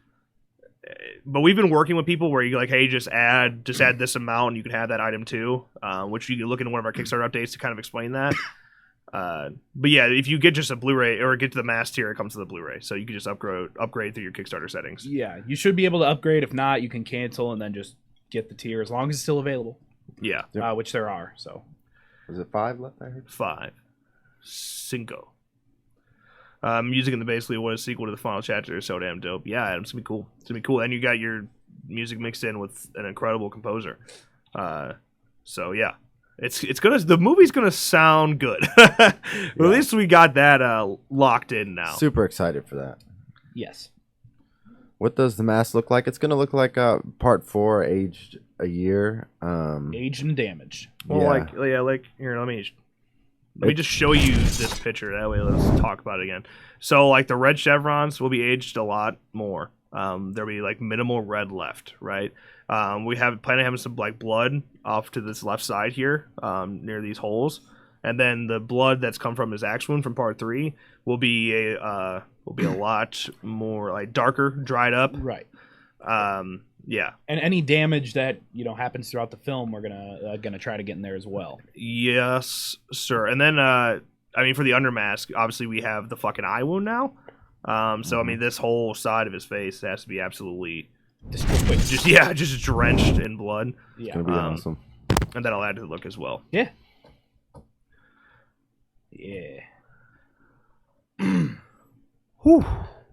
But we've been working with people where you hey, just add this amount, and you can have that item too. Which you can look into one of our Kickstarter updates to kind of explain that. But yeah, if you get just a Blu-ray or get to the mask tier, it comes to the Blu-ray, so you can just upgrade through your Kickstarter settings.
Yeah, you should be able to upgrade. If not, you can cancel and then just get the tier as long as it's still available.
Yeah,
which there are. So,
is it 5 left? I heard
5. Cinco. Music in the basically what a sequel to the final chapter is so damn dope. Yeah, it's gonna be cool. It's gonna be cool, and you got your music mixed in with an incredible composer. So yeah. The movie's gonna sound good. At least we got that locked in now.
Super excited for that.
Yes.
What does the mask look like? It's gonna look like part 4 aged a year.
Aged and damaged.
Well, here, let me just show you this picture. That way, let's talk about it again. So, the red chevrons will be aged a lot more. There'll be minimal red left, right? We plan on having some blood off to this left side here, near these holes, and then the blood that's come from his axe wound from part 3 will be a lot more darker, dried up.
Right.
Yeah.
And any damage that happens throughout the film, we're gonna try to get in there as well.
Yes, sir. And then for the undermask, obviously we have the fucking eye wound now. So this whole side of his face has to be absolutely just drenched in blood.
Yeah, it's gonna be awesome.
And that'll add to the look as well.
Yeah. Yeah.
Whew.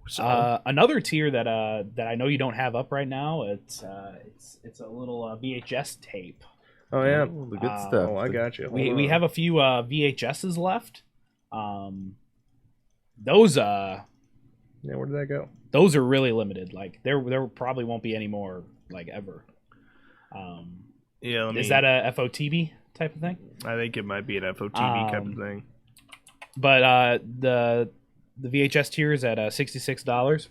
So, another tier that I know you don't have up right now. It's a little VHS tape.
Oh yeah,
the good stuff.
Oh, I got you.
We have a few VHSs left. Those
yeah, where did that go?
Those are really limited. There probably won't be any more ever.
Yeah,
is that a FOTB type of thing?
I think it might be an FOTB type of thing.
But the VHS tier is at $66.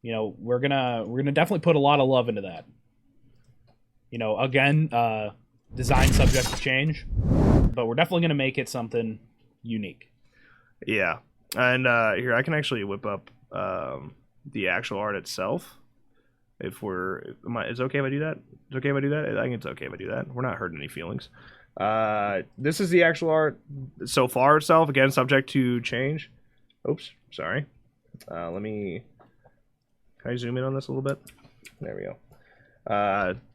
We're gonna definitely put a lot of love into that. Again, design subject to change, but we're definitely gonna make it something unique.
Yeah, and here I can actually whip up the actual art itself. Is it okay if I do that? Is it okay if I do that? I think it's okay if I do that. We're not hurting any feelings. This is the actual art so far itself. Again, subject to change. Oops, sorry. Can I zoom in on this a little bit? There we go.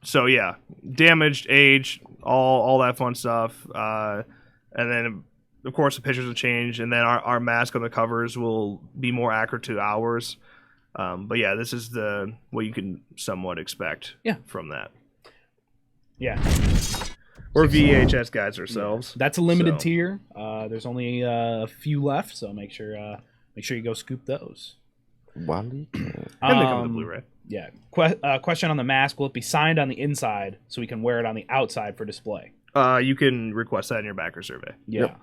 So yeah, damaged, aged, all that fun stuff. And then of course the pictures will change, and then our mask on the covers will be more accurate to ours. But yeah, this is what you can somewhat expect from that.
Yeah.
We're VHS guys ourselves.
That's a limited tier. There's only a few left, so make sure you go scoop those.
Wally.
And they come with the Blu-ray.
Yeah. Question on the mask: will it be signed on the inside so we can wear it on the outside for display?
You can request that in your backer survey.
Yeah.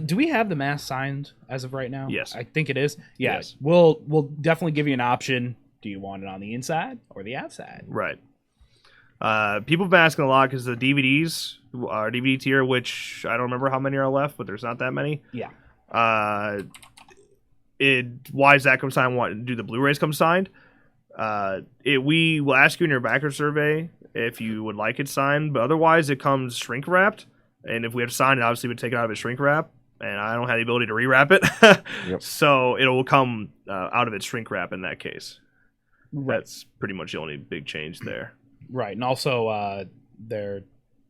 Do we have the mask signed as of right now?
Yes.
I think it is. Yeah.
Yes.
We'll definitely give you an option. Do you want it on the inside or the outside?
Right. People have been asking a lot because the DVDs, our DVD tier, which I don't remember how many are left, but there's not that many.
Yeah.
Why does that come signed? Do the Blu-rays come signed? We will ask you in your backer survey if you would like it signed, but otherwise it comes shrink wrapped. And if we have to sign it, obviously we'd take it out of its shrink wrap, and I don't have the ability to rewrap it.
Yep.
So it will come out of its shrink wrap in that case.
Right.
That's pretty much the only big change there.
Right, and also they're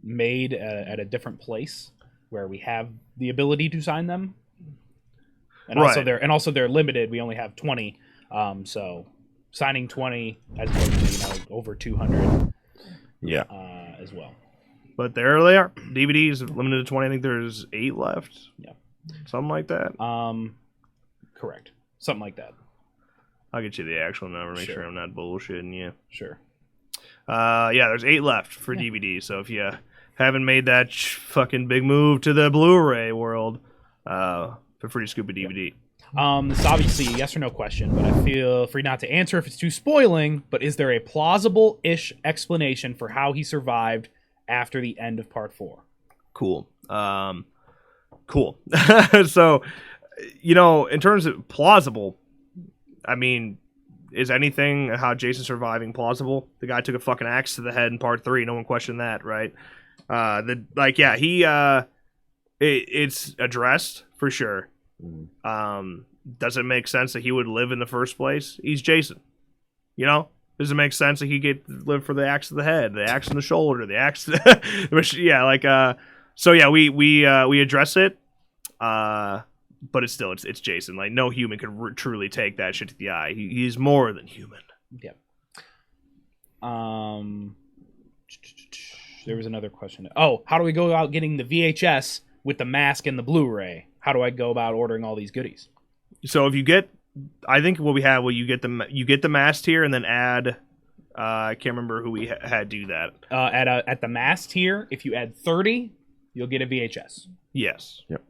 made at a different place where we have the ability to sign them, and also they're limited. We only have 20, so signing 20 as opposed to over 200.
Yeah.
As well.
But there they are. DVDs limited to 20. I think there's 8 left.
Yeah.
Something like that.
Correct. Something like that.
I'll get you the actual number. Make sure I'm not bullshitting you.
Sure.
Yeah, there's 8 left for DVD. So if you haven't made that fucking big move to the Blu-ray world, feel free to scoop a DVD.
This is obviously a yes or no question, but I feel free not to answer if it's too spoiling. But is there a plausible-ish explanation for how he survived after the end of Part 4?
Cool. Cool. So, in terms of plausible, I mean, is anything how Jason's surviving plausible? The guy took a fucking axe to the head in Part 3. No one questioned that, right? It's addressed for sure. Does it make sense that he would live in the first place? He's Jason. Does it make sense that he live for the axe to the head, the axe in the shoulder, the axe to the... we address it, but it's still it's Jason. Like, no human could truly take that shit to the eye. He's more than human.
Yep. There was another question. Oh, how do we go about getting the VHS with the mask and the Blu-ray? How do I go about ordering all these goodies?
So if you get, I think what we have, you get the mask tier and then add. I can't remember who we had do that.
At the mask tier, if you add 30, you'll get a VHS.
Yes.
Yep.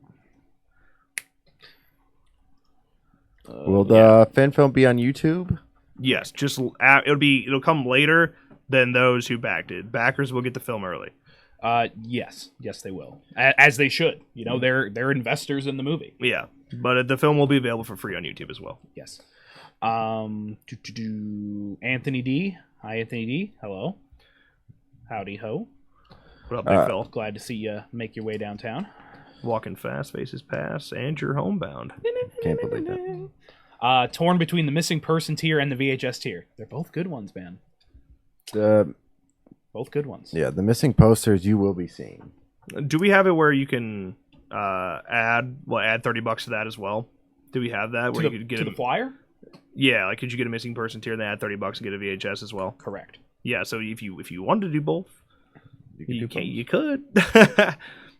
Will the fan film be on YouTube?
Yes. Just it'll come later than those who backed it. Backers will get the film early.
Yes, they will, as they should. They're investors in the movie.
Yeah, but the film will be available for free on YouTube as well.
Yes. Anthony D. Hi, Anthony D. Hello. Howdy ho.
What up, big Phil?
Glad to see you make your way downtown.
Walking fast, faces pass, and you're homebound.
Can't believe that.
Torn between the missing person tier and the VHS tier. They're both good ones, man. Both good ones.
Yeah, the missing posters you will be seeing.
Do we have it where you can add $30 to that as well? Do we have that where you could get
the flyer?
Yeah, like could you get a missing person tier and then add $30 and get a VHS as well?
Correct.
Yeah, so if you wanted to do both, you could.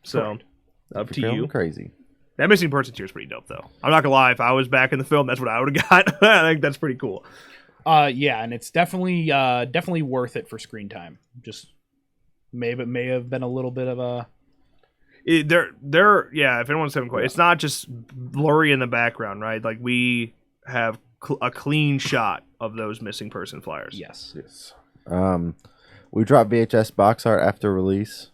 So up to you.
Crazy.
That missing person tier is pretty dope, though. I'm not gonna lie. If I was back in the film, that's what I would have got. I think that's pretty cool.
Yeah, and it's definitely worth it for screen time. Just may have been a little bit of a.
If anyone's having questions, it's not just blurry in the background, right? Like we have a clean shot of those missing person flyers.
Yes.
We dropped VHS box art after release.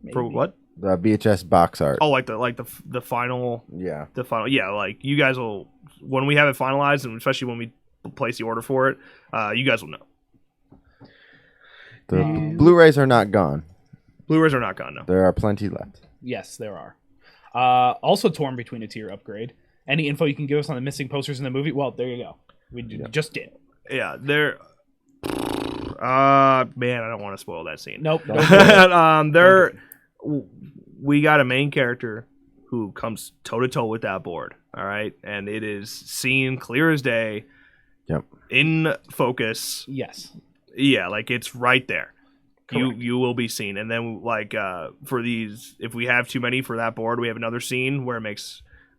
Maybe.
For what?
The VHS box art.
Oh, like the final.
Yeah.
The final. Yeah, like you guys will, when we have it finalized, and especially when we place the order for it, you guys will know.
The Blu-rays are not gone.
Blu-rays are not gone, no.
There are plenty left.
Yes, there are. Also torn between a tier upgrade. Any info you can give us on the missing posters in the movie? Well, there you go. We just did.
Yeah, they're. Man, I don't want to spoil that scene.
Nope.
We got a main character who comes toe to toe with that board. All right, and it is seen clear as day.
Yep.
In focus.
Yes.
Yeah, like it's right there.
Correct.
You will be seen, and then for these, if we have too many for that board, we have another scene where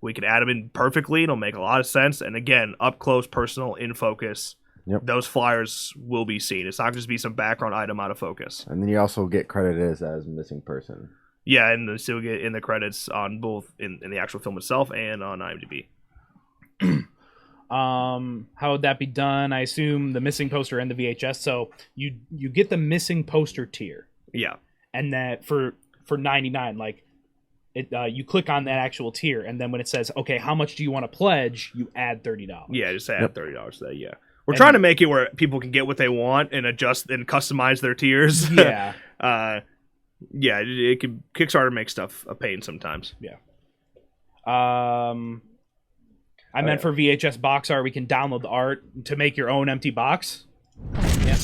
we can add them in perfectly. It'll make a lot of sense, and again, up close, personal, in focus.
Yep.
Those flyers will be seen. It's not just be some background item out of focus.
And then you also get credited as missing person.
Yeah, and still get in the credits on both in the actual film itself and on IMDb.
How would that be done? I assume the missing poster and the VHS. So you get the missing poster tier.
Yeah.
And that for $99, like you click on that actual tier, and then when it says, okay, how much do you want to pledge, you add $30.
Yeah, just add $30 to that. Yeah. We're trying to make it where people can get what they want and adjust and customize their tiers.
Yeah.
It can Kickstarter make stuff a pain sometimes.
Yeah. I meant for VHS box art, we can download the art to make your own empty box. Yeah.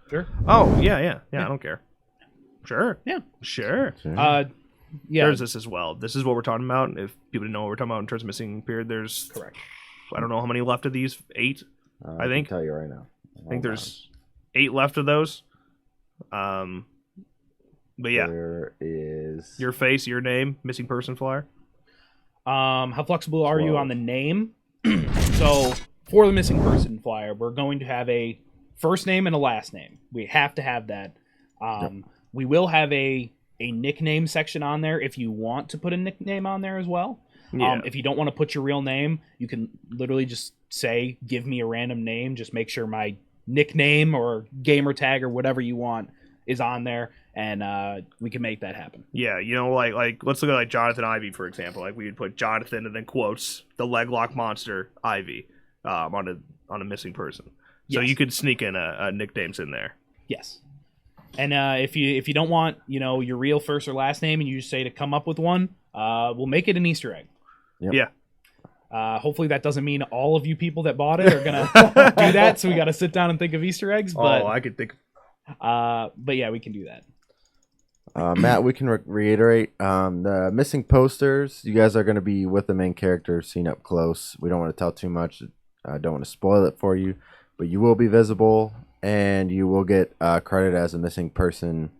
Sure.
Oh, yeah. I don't care. Sure.
Yeah.
Sure.
Yeah.
There's this as well. This is what we're talking about. If people didn't know what we're talking about in terms of missing period, there's
Correct.
I don't know how many left of these. 8, I think.
I can tell you right now.
I think there's 8 left of those. But yeah,
There is
your face, your name, missing person flyer.
How flexible are you
12.
on the name? So for the missing person flyer, we're going to have a first name and a last name. We have to have that. We will have a nickname section on there if you want to put a nickname on there as well.
Yeah.
If you don't want to put your real name, you can literally just say, give me a random name. Just make sure my nickname or gamer tag or whatever you want is on there, and we can make that happen.
Yeah, like let's look at like Jonathan Ivy, for example. Like we would put Jonathan and then quotes the leglock monster Ivy on a missing person. So
Yes.
you could sneak in a nicknames in there.
Yes. And if you don't want your real first or last name, and you just say to come up with one, we'll make it an Easter egg.
Yep.
Yeah.
Hopefully that doesn't mean all of you people that bought it are gonna do that. So we got to sit down and think of Easter eggs. But
I could think.
but yeah, we can do that.
Matt, we can reiterate the missing posters. You guys are going to be with the main character seen up close. We don't want to tell too much. I don't want to spoil it for you, but you will be visible and you will get credit as a missing person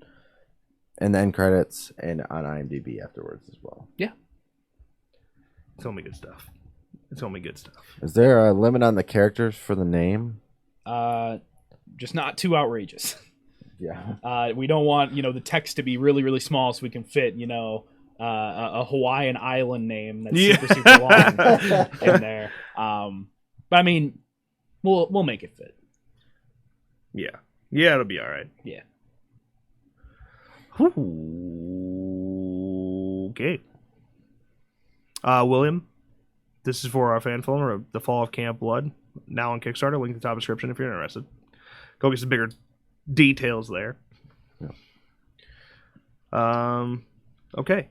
in the end credits and on IMDb afterwards as well.
Yeah.
It's only good stuff.
Is there a limit on the characters for the name?
Just not too outrageous.
Yeah.
We don't want the text to be really really small, so we can fit a Hawaiian island name that's super long in there. But I mean, we'll make it fit.
Yeah, it'll be all right.
Yeah.
Okay. William, this is for our fan film, or The Fall of Camp Blood, now on Kickstarter. Link in the top description if you're interested. Go get some bigger details there.
Yeah.
Okay.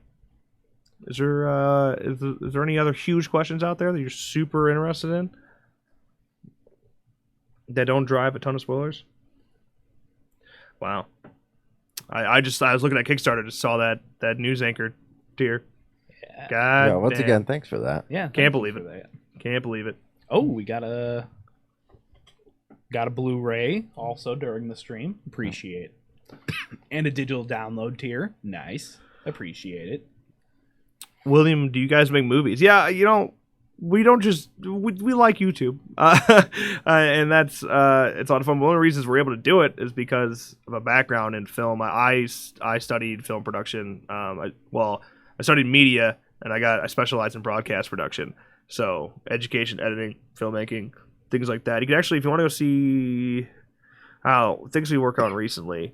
Is there any other huge questions out there that you're super interested in that don't drive a ton of spoilers? Wow. I was looking at Kickstarter, just saw that news anchor tier.
Yeah.
God
Yeah, once
damn.
again, thanks for that.
Yeah.
Can't believe it. Can't believe it.
Oh, we got a Blu-ray also during the stream. Appreciate it. And a digital download tier. Nice. Appreciate it.
William, do you guys make movies? Yeah, we don't just we like YouTube, and that's it's a lot of fun. One of the reasons we're able to do it is because of a background in film. I studied film production. I studied media, and I specialized in broadcast production. So education, editing, filmmaking, things like that. You can actually, if you want to go see things we work on recently.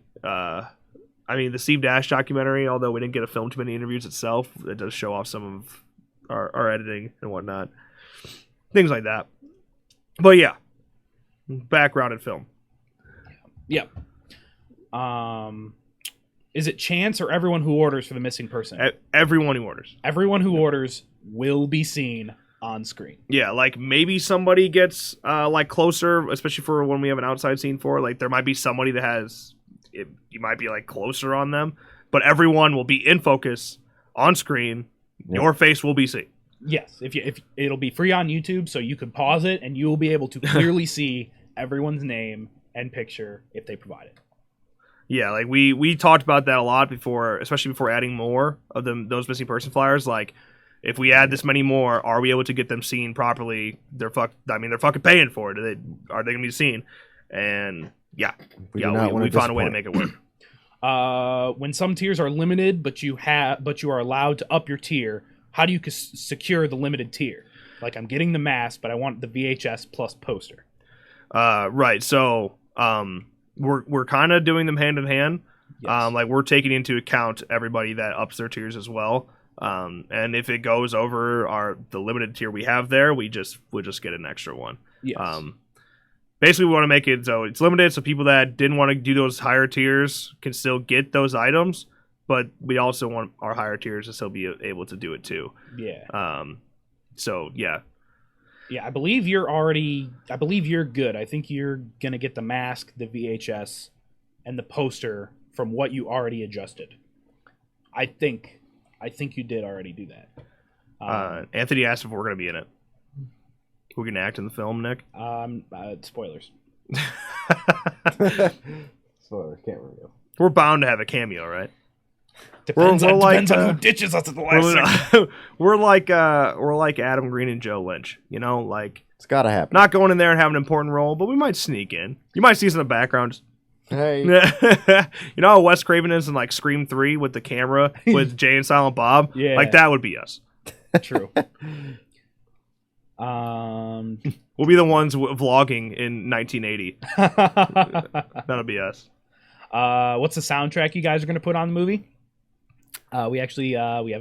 The Steve Dash documentary, although we didn't get to film too many interviews itself, it does show off some of our editing and whatnot. Things like that. But yeah, background in film.
Yep. Is it chance or everyone who orders for the missing person?
Everyone who orders.
Everyone who orders will be seen on screen.
Yeah, like maybe somebody gets closer, especially for when we have an outside scene for it. Like there might be somebody that has you might be like closer on them, but everyone will be in focus on screen.
Yep.
Your face will be seen.
Yes, if it'll be free on YouTube, so you can pause it and you will be able to clearly see everyone's name and picture if they provide it.
Yeah, like we talked about that a lot before, especially before adding more of those missing person flyers. Like, if we add this many more, are we able to get them seen properly? They're fucking paying for it. Are they going to be seen? And we found a way to make it work.
When some tiers are limited, but you are allowed to up your tier, how do you secure the limited tier? Like, I'm getting the mask, but I want the VHS plus poster.
Right. So we're kind of doing them hand in hand.
Yes.
Like we're taking into account everybody that ups their tiers as well. And if it goes over the limited tier we have there, we'll just get an extra one.
Yes. Basically,
we want to make it so it's limited, so people that didn't want to do those higher tiers can still get those items, but we also want our higher tiers to still be able to do it too.
Yeah.
So yeah.
Yeah, I believe you're good. I think you're gonna get the mask, the VHS, and the poster from what you already adjusted. I think you did already do that.
Anthony asked if we're going to be in it. We're going to act in the film, Nick?
Spoilers.
Spoilers, can't reveal.
We're bound to have a cameo, right?
Depends
We're
on
like,
who ditches us at the last second.
we're like Adam Green and Joe Lynch, you know, like
It's gotta happen.
not going in there and having an important role, but we might sneak in. You might see us in the background.
Hey.
You know how Wes Craven is in like Scream 3 with the camera with Jay and Silent Bob?
Yeah.
Like that would be us.
True.
We'll be the ones vlogging in 1980. That'll be us.
What's the soundtrack you guys are going to put on the movie? We have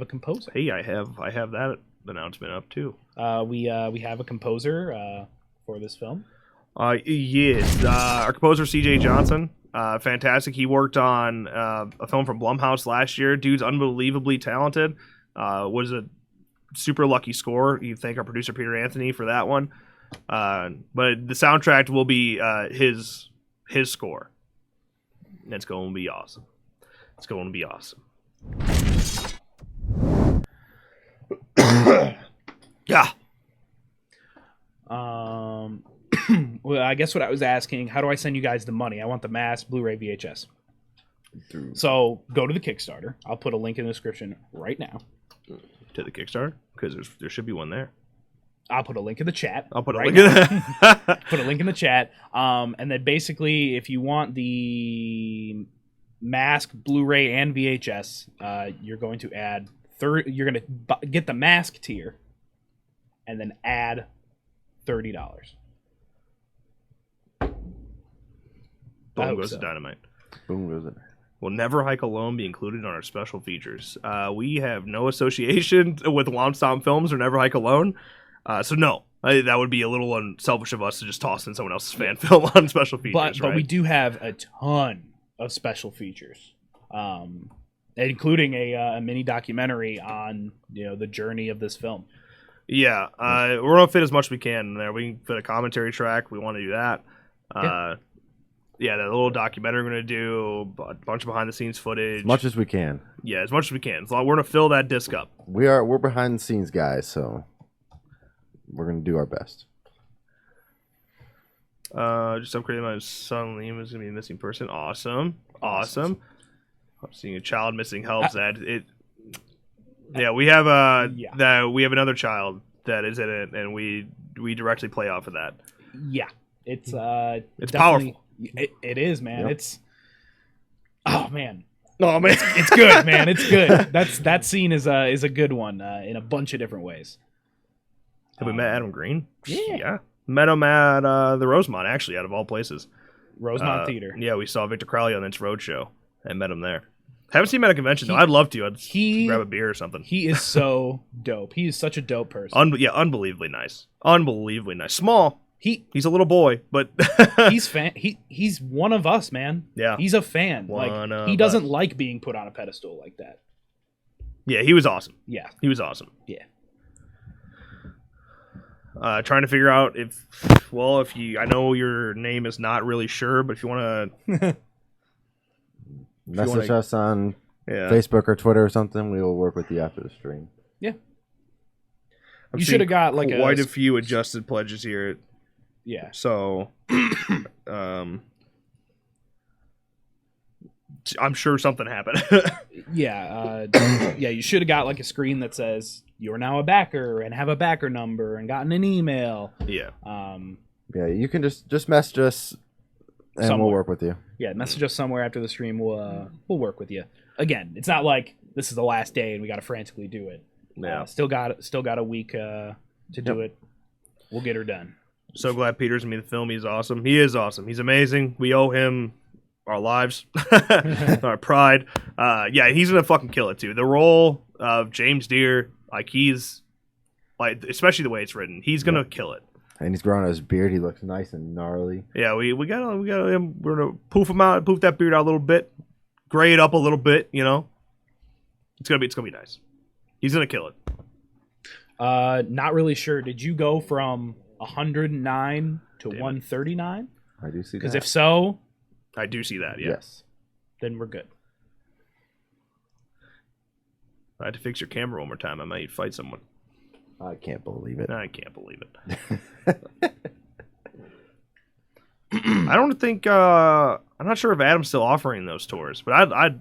a composer.
Hey, I have that announcement up too.
We have a composer for this film.
Yes, our composer CJ Johnson, fantastic. He worked on a film from Blumhouse last year. Dude's unbelievably talented. Was a super lucky score. You thank our producer Peter Anthony for that one. But the soundtrack will be his score. It's going to be awesome. It's going to be awesome. Yeah.
Well, I guess what I was asking, how do I send you guys the money? I want the mass Blu-ray VHS. So go to the Kickstarter. I'll put a link in the description right now.
To the Kickstarter? Because there should be one there.
I'll put a link in the chat.
I'll put a
right
link in
now. Put a link in the chat. And then basically, if you want the mask, Blu-ray, and VHS, you're going to add you're going to get the mask tier, and then add $30.
Boom goes the dynamite.
Boom goes it.
Will Never Hike Alone be included on our special features? We have no association with Womp Stomp Films or Never Hike Alone. So no, that would be a little unselfish of us to just toss in someone else's fan film on special features.
But we do have a ton of special features, including a mini documentary on the journey of this film.
Yeah, we're gonna fit as much as we can in there. We can fit a commentary track. We want to do that. Yeah, that little documentary we're gonna do, a bunch of behind the scenes footage.
As much as we can.
Yeah, as much as we can. So we're gonna fill that disc up.
We're behind the scenes guys, so we're gonna do our best.
Just upgrading my son Liam is gonna be a missing person. Awesome. I'm seeing a child missing helps that it. Yeah, we have we have another child that is in it, and we directly play off of that.
Yeah, it's
powerful.
It is, man.
Yep.
It's man.
Oh man,
it's good, man. It's good. That scene is a good one in a bunch of different ways.
Have we met Adam Green?
Yeah.
Met him at the Rosemont, actually, out of all places.
Rosemont Theater.
Yeah, we saw Victor Crowley on its roadshow and met him there. Haven't seen him at a convention though. I'd love to. I'd grab a beer or something.
He is so dope. He is such a dope person.
Unbelievably nice. Unbelievably nice. Small. He's a little boy, but
he's one of us, man.
Yeah,
he's a fan. He doesn't like being put on a pedestal like that.
Yeah, he was awesome.
Yeah,
he was awesome.
Yeah.
Trying to figure out if I know your name is not really sure, but if you want to
message us on Facebook or Twitter or something, we will work with you after the stream.
Yeah. You should have got like
quite a few adjusted pledges here.
Yeah.
So, I'm sure something happened.
Yeah. You should have got like a screen that says you're now a backer and have a backer number and gotten an email.
Yeah.
Yeah, you can just message us and
somewhere.
We'll work with you.
Yeah, message us somewhere after the stream. We'll work with you. Again, it's not like this is the last day and we got to frantically do it.
Yeah.
Still got a week to do it. We'll get her done.
So glad Peter's gonna be the film. He's awesome. He is awesome. He's amazing. We owe him our lives, our pride. Yeah, he's gonna fucking kill it too. The role of James Deere, he's especially the way it's written, he's gonna kill it.
And he's growing out his beard. He looks nice and gnarly.
Yeah, we got him. We're gonna poof him out, poof that beard out a little bit, gray it up a little bit. It's gonna be nice. He's gonna kill it.
Not really sure. Did you go from 109 to 139?
I do see that.
Because if so,
I do see that. Yeah.
Yes.
Then we're good.
I had to fix your camera one more time. I might fight someone.
I can't believe it.
I can't believe it. I don't think. I'm not sure if Adam's still offering those tours, but I'd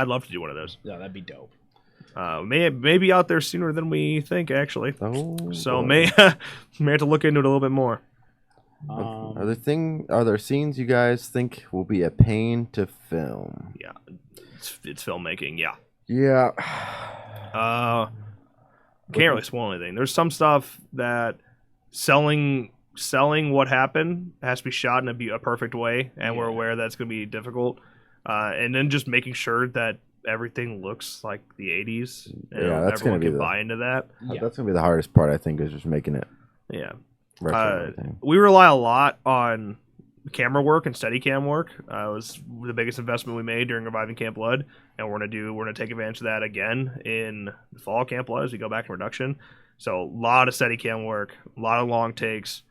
love to do one of those.
Yeah, that'd be dope.
Maybe out there sooner than we think, actually.
Oh,
So
boy.
may have to look into it a little bit more.
Are there scenes you guys think will be a pain to film?
Yeah, it's filmmaking. Yeah.
Yeah.
Can't really spoil anything. There's some stuff that selling what happened has to be shot in a perfect way, and we're aware that's going to be difficult. And then just making sure that everything looks like the 80s. And
that's going to be
buy into that.
Yeah.
That's going to be the hardest part, I think, is just making it.
Yeah.
Retro.
We rely a lot on camera work and Steadicam work. It was the biggest investment we made during reviving Camp Blood, and we're gonna take advantage of that again in the fall Camp Blood as we go back in production. So a lot of Steadicam work, a lot of long takes,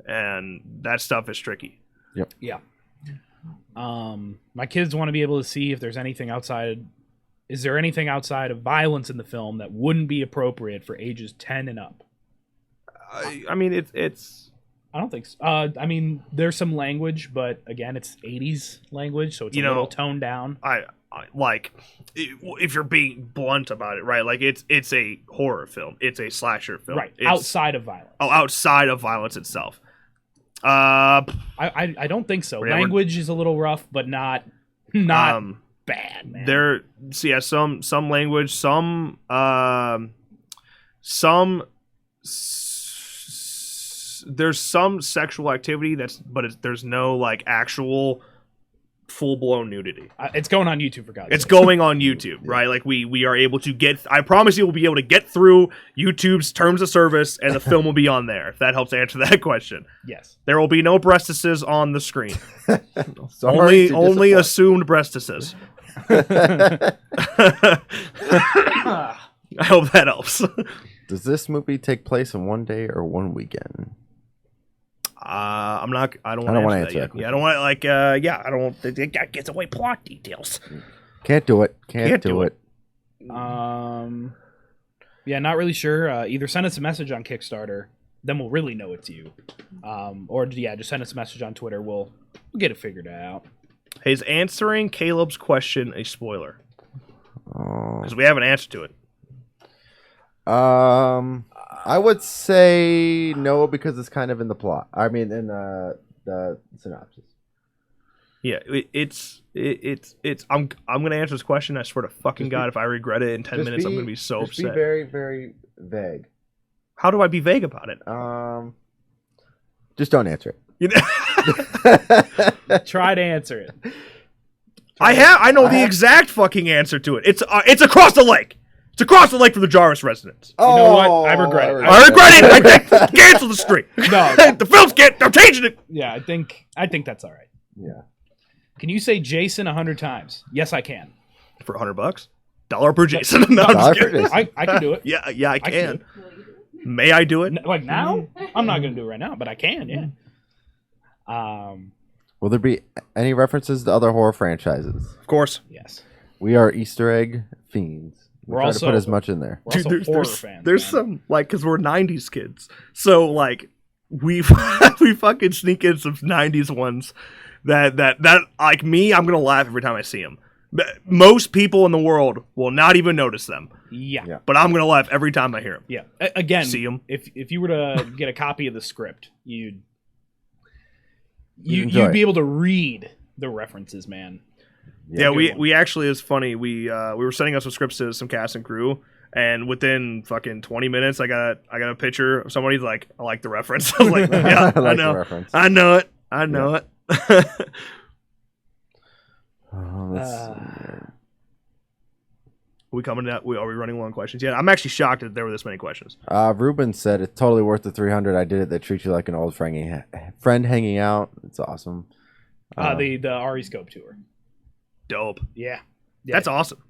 and that stuff is tricky.
Yep.
Yeah. My kids want to be able to see if there's anything outside. Is there anything outside of violence in the film that wouldn't be appropriate for ages 10 and up?
I mean, it's.
I don't think so. I mean, there's some language, but again, it's 80s language, so it's a little toned down.
I like, if you're being blunt about it, right? Like, it's a horror film. It's a slasher film.
Right. Outside of violence.
Oh, outside of violence itself.
I don't think so.
Yeah,
language is a little rough, but not bad, man.
Some language, there's some sexual activity there's no like actual full-blown nudity.
It's going on YouTube, for God's sake.
It's going on YouTube, right? Like we are able to get. I promise you, we'll be able to get through YouTube's terms of service, and the film will be on there. If that helps answer that question.
Yes.
There will be no breastises on the screen.
Sorry
only assumed breastises. I hope that helps.
Does this movie take place in one day or one weekend?
I don't want to answer that yet.
question.
Yeah, I don't want I don't. That gets away plot details.
Can't do it. Can't do it.
Yeah, not really sure. Either send us a message on Kickstarter, then we'll really know it's you. Or just send us a message on Twitter. We'll get it figured out.
Is answering Caleb's question a spoiler? Because we have an answer to it.
I would say no, because it's kind of in the plot. I mean, in the synopsis.
Yeah, it's. I'm gonna answer this question. I swear to fucking God, if I regret it in 10 minutes, I'm gonna be so upset.
Be very, very vague.
How do I be vague about it?
Just don't answer it.
Try to answer it.
I know the exact fucking answer to it. It's across the lake. It's across the lake from the Jarvis residence.
You know what? I regret it.
I regret it. I cancel the stream.
No,
the film's I'm changing it.
Yeah, I think that's all right.
Yeah.
Can you say Jason 100 times? Yes, I can.
For $100, $1 per Jason. No, I'm just kidding.
I can do it.
Yeah, I can. May I do it?
Like now? I'm not gonna do it right now, but I can. Yeah.
Will there be any references to other horror franchises?
Of course.
Yes.
We are Easter egg fiends. We try to put as much in there.
We're also horror fans.
There's some, like, because we're 90s kids. So, like, we fucking sneak in some 90s ones that like me, I'm going to laugh every time I see them. Most people in the world will not even notice them.
Yeah.
But I'm going to laugh every time I hear them.
Yeah. Again,
see them.
If you were to get a copy of the script, you'd be able to read the references, man.
Yeah, we actually, it's funny. We were sending out some scripts to some cast and crew, and within fucking 20 minutes, I got a picture of somebody like, I like the reference. I was like, yeah, I know,
the reference.
I know it, I know it. We coming out? Are we running long questions? Yeah, I'm actually shocked that there were this many questions.
Ruben said it's totally worth the 300. I did it. They treat you like an old friend hanging out. It's awesome.
The RE Scope tour.
Dope.
Yeah.
That's awesome.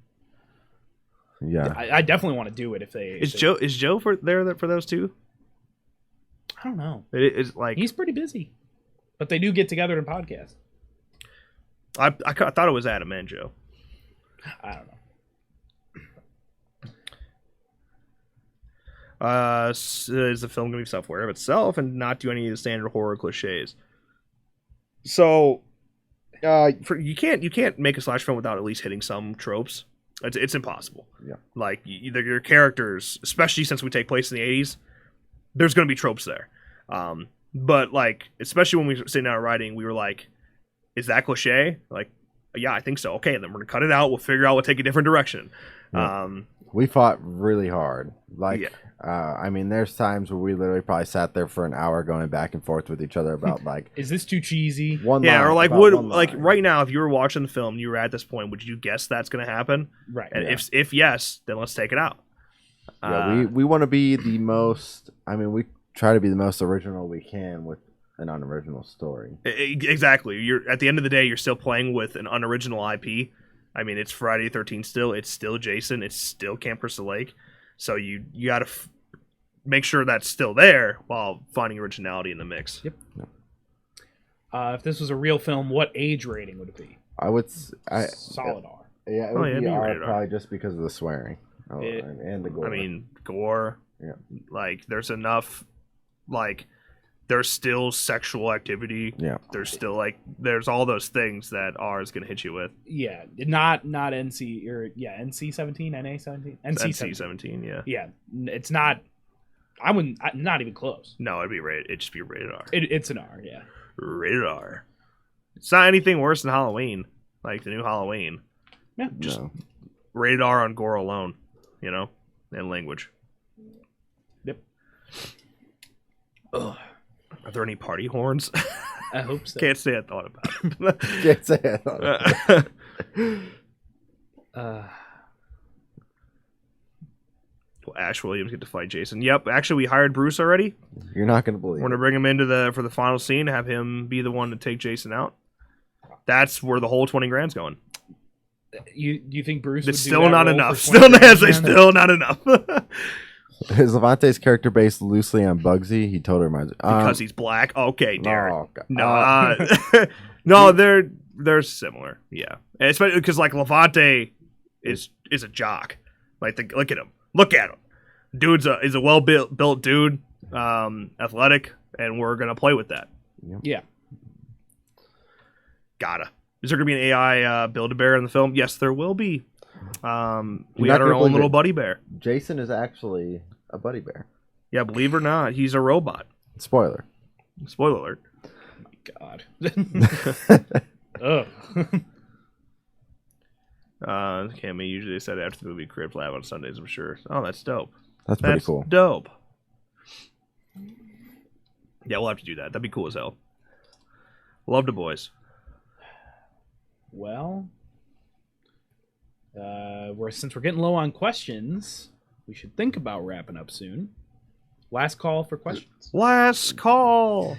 Yeah.
I definitely want to do it if they.
Is Joe for those two?
I don't know.
It is like
he's pretty busy, but they do get together and podcast.
I thought it was Adam and Joe.
I don't know.
Is the film going to be self-aware of itself and not do any of the standard horror cliches? So, you can't make a slash film without at least hitting some tropes. It's impossible.
Yeah.
Like either your characters, especially since we take place in the 80s, there's going to be tropes there. But like, especially when we were sitting down writing, we were like, "Is that cliche?" Like, yeah, I think so. Okay, then we're gonna cut it out. We'll figure out. We'll take a different direction.
Yeah. We fought really hard. Like,
Yeah.
I mean, there's times where we literally probably sat there for an hour going back and forth with each other about like,
Is this too cheesy?
one
Yeah,
line,
or like
about
would
one
like
line.
right now, if you were watching the film, you were at this point, would you guess that's gonna happen?
Right.
And
Yeah.
if yes, then let's take it out.
Yeah, we want to be the most. I mean, we try to be the most original we can with an unoriginal story.
Exactly. You're at the end of the day, you're still playing with an unoriginal IP. I mean, it's Friday the 13th still. It's still Jason. It's still Camp Crystal Lake. So you got to make sure that's still there while finding originality in the mix.
Yep. If this was a real film, what age rating would it be?
I would.
Solid R.
Yeah, it
Oh,
would
yeah,
be
it'd be
R
rated R.
probably just because of the swearing and the gore.
I mean, gore.
Yeah.
Like, there's enough. Like, there's still sexual activity.
Yeah.
There's still there's all those things that R is gonna hit you with.
Yeah, not NC or NC-17, NA-17,
NC-17. Yeah.
Yeah, it's not. Not even close.
No, it'd be rated. It'd just be rated R.
It's an R. Yeah.
Rated R. It's not anything worse than Halloween, like the new Halloween.
Yeah.
Just
No.
rated R on gore alone, and language.
Yep.
Ugh. Are there any party horns?
I hope so.
Can't say I thought about
Can't say it.
it. Will Ash Williams get to fight Jason? Yep. Actually, we hired Bruce already.
You're not gonna believe.
We're gonna bring him into for the final scene, have him be the one to take Jason out. That's where the whole 20 grand's going.
You think Bruce?
It's
would do
still
that
not
role
enough.
for
Still,
20
as
grand?
still not enough.
Is Levante's character based loosely on Bugsy? He totally reminds me.
Because he's black. Okay, Derek.
no, God.
No, no, they're similar. Yeah, and especially because like Levante is a jock. Like look at him. Look at him. Dude's is a well built dude, athletic, and we're gonna play with that.
Yeah.
Gotta. Is there gonna be an AI Build-A-Bear in the film? Yes, there will be. We
not
got our
gonna
own
believe
little
it.
buddy bear.
Jason is actually a buddy bear.
Yeah, believe it or not, he's a robot.
Spoiler.
Spoiler alert.
God. Ugh.
Cammy usually said after the movie Crypt Lab on Sundays, I'm sure. Oh, that's dope.
That's pretty cool.
Dope. Yeah, we'll have to do that. That'd be cool as hell. Love the boys.
Well, since we're getting low on questions, we should think about wrapping up soon. Last call for questions.
Last call.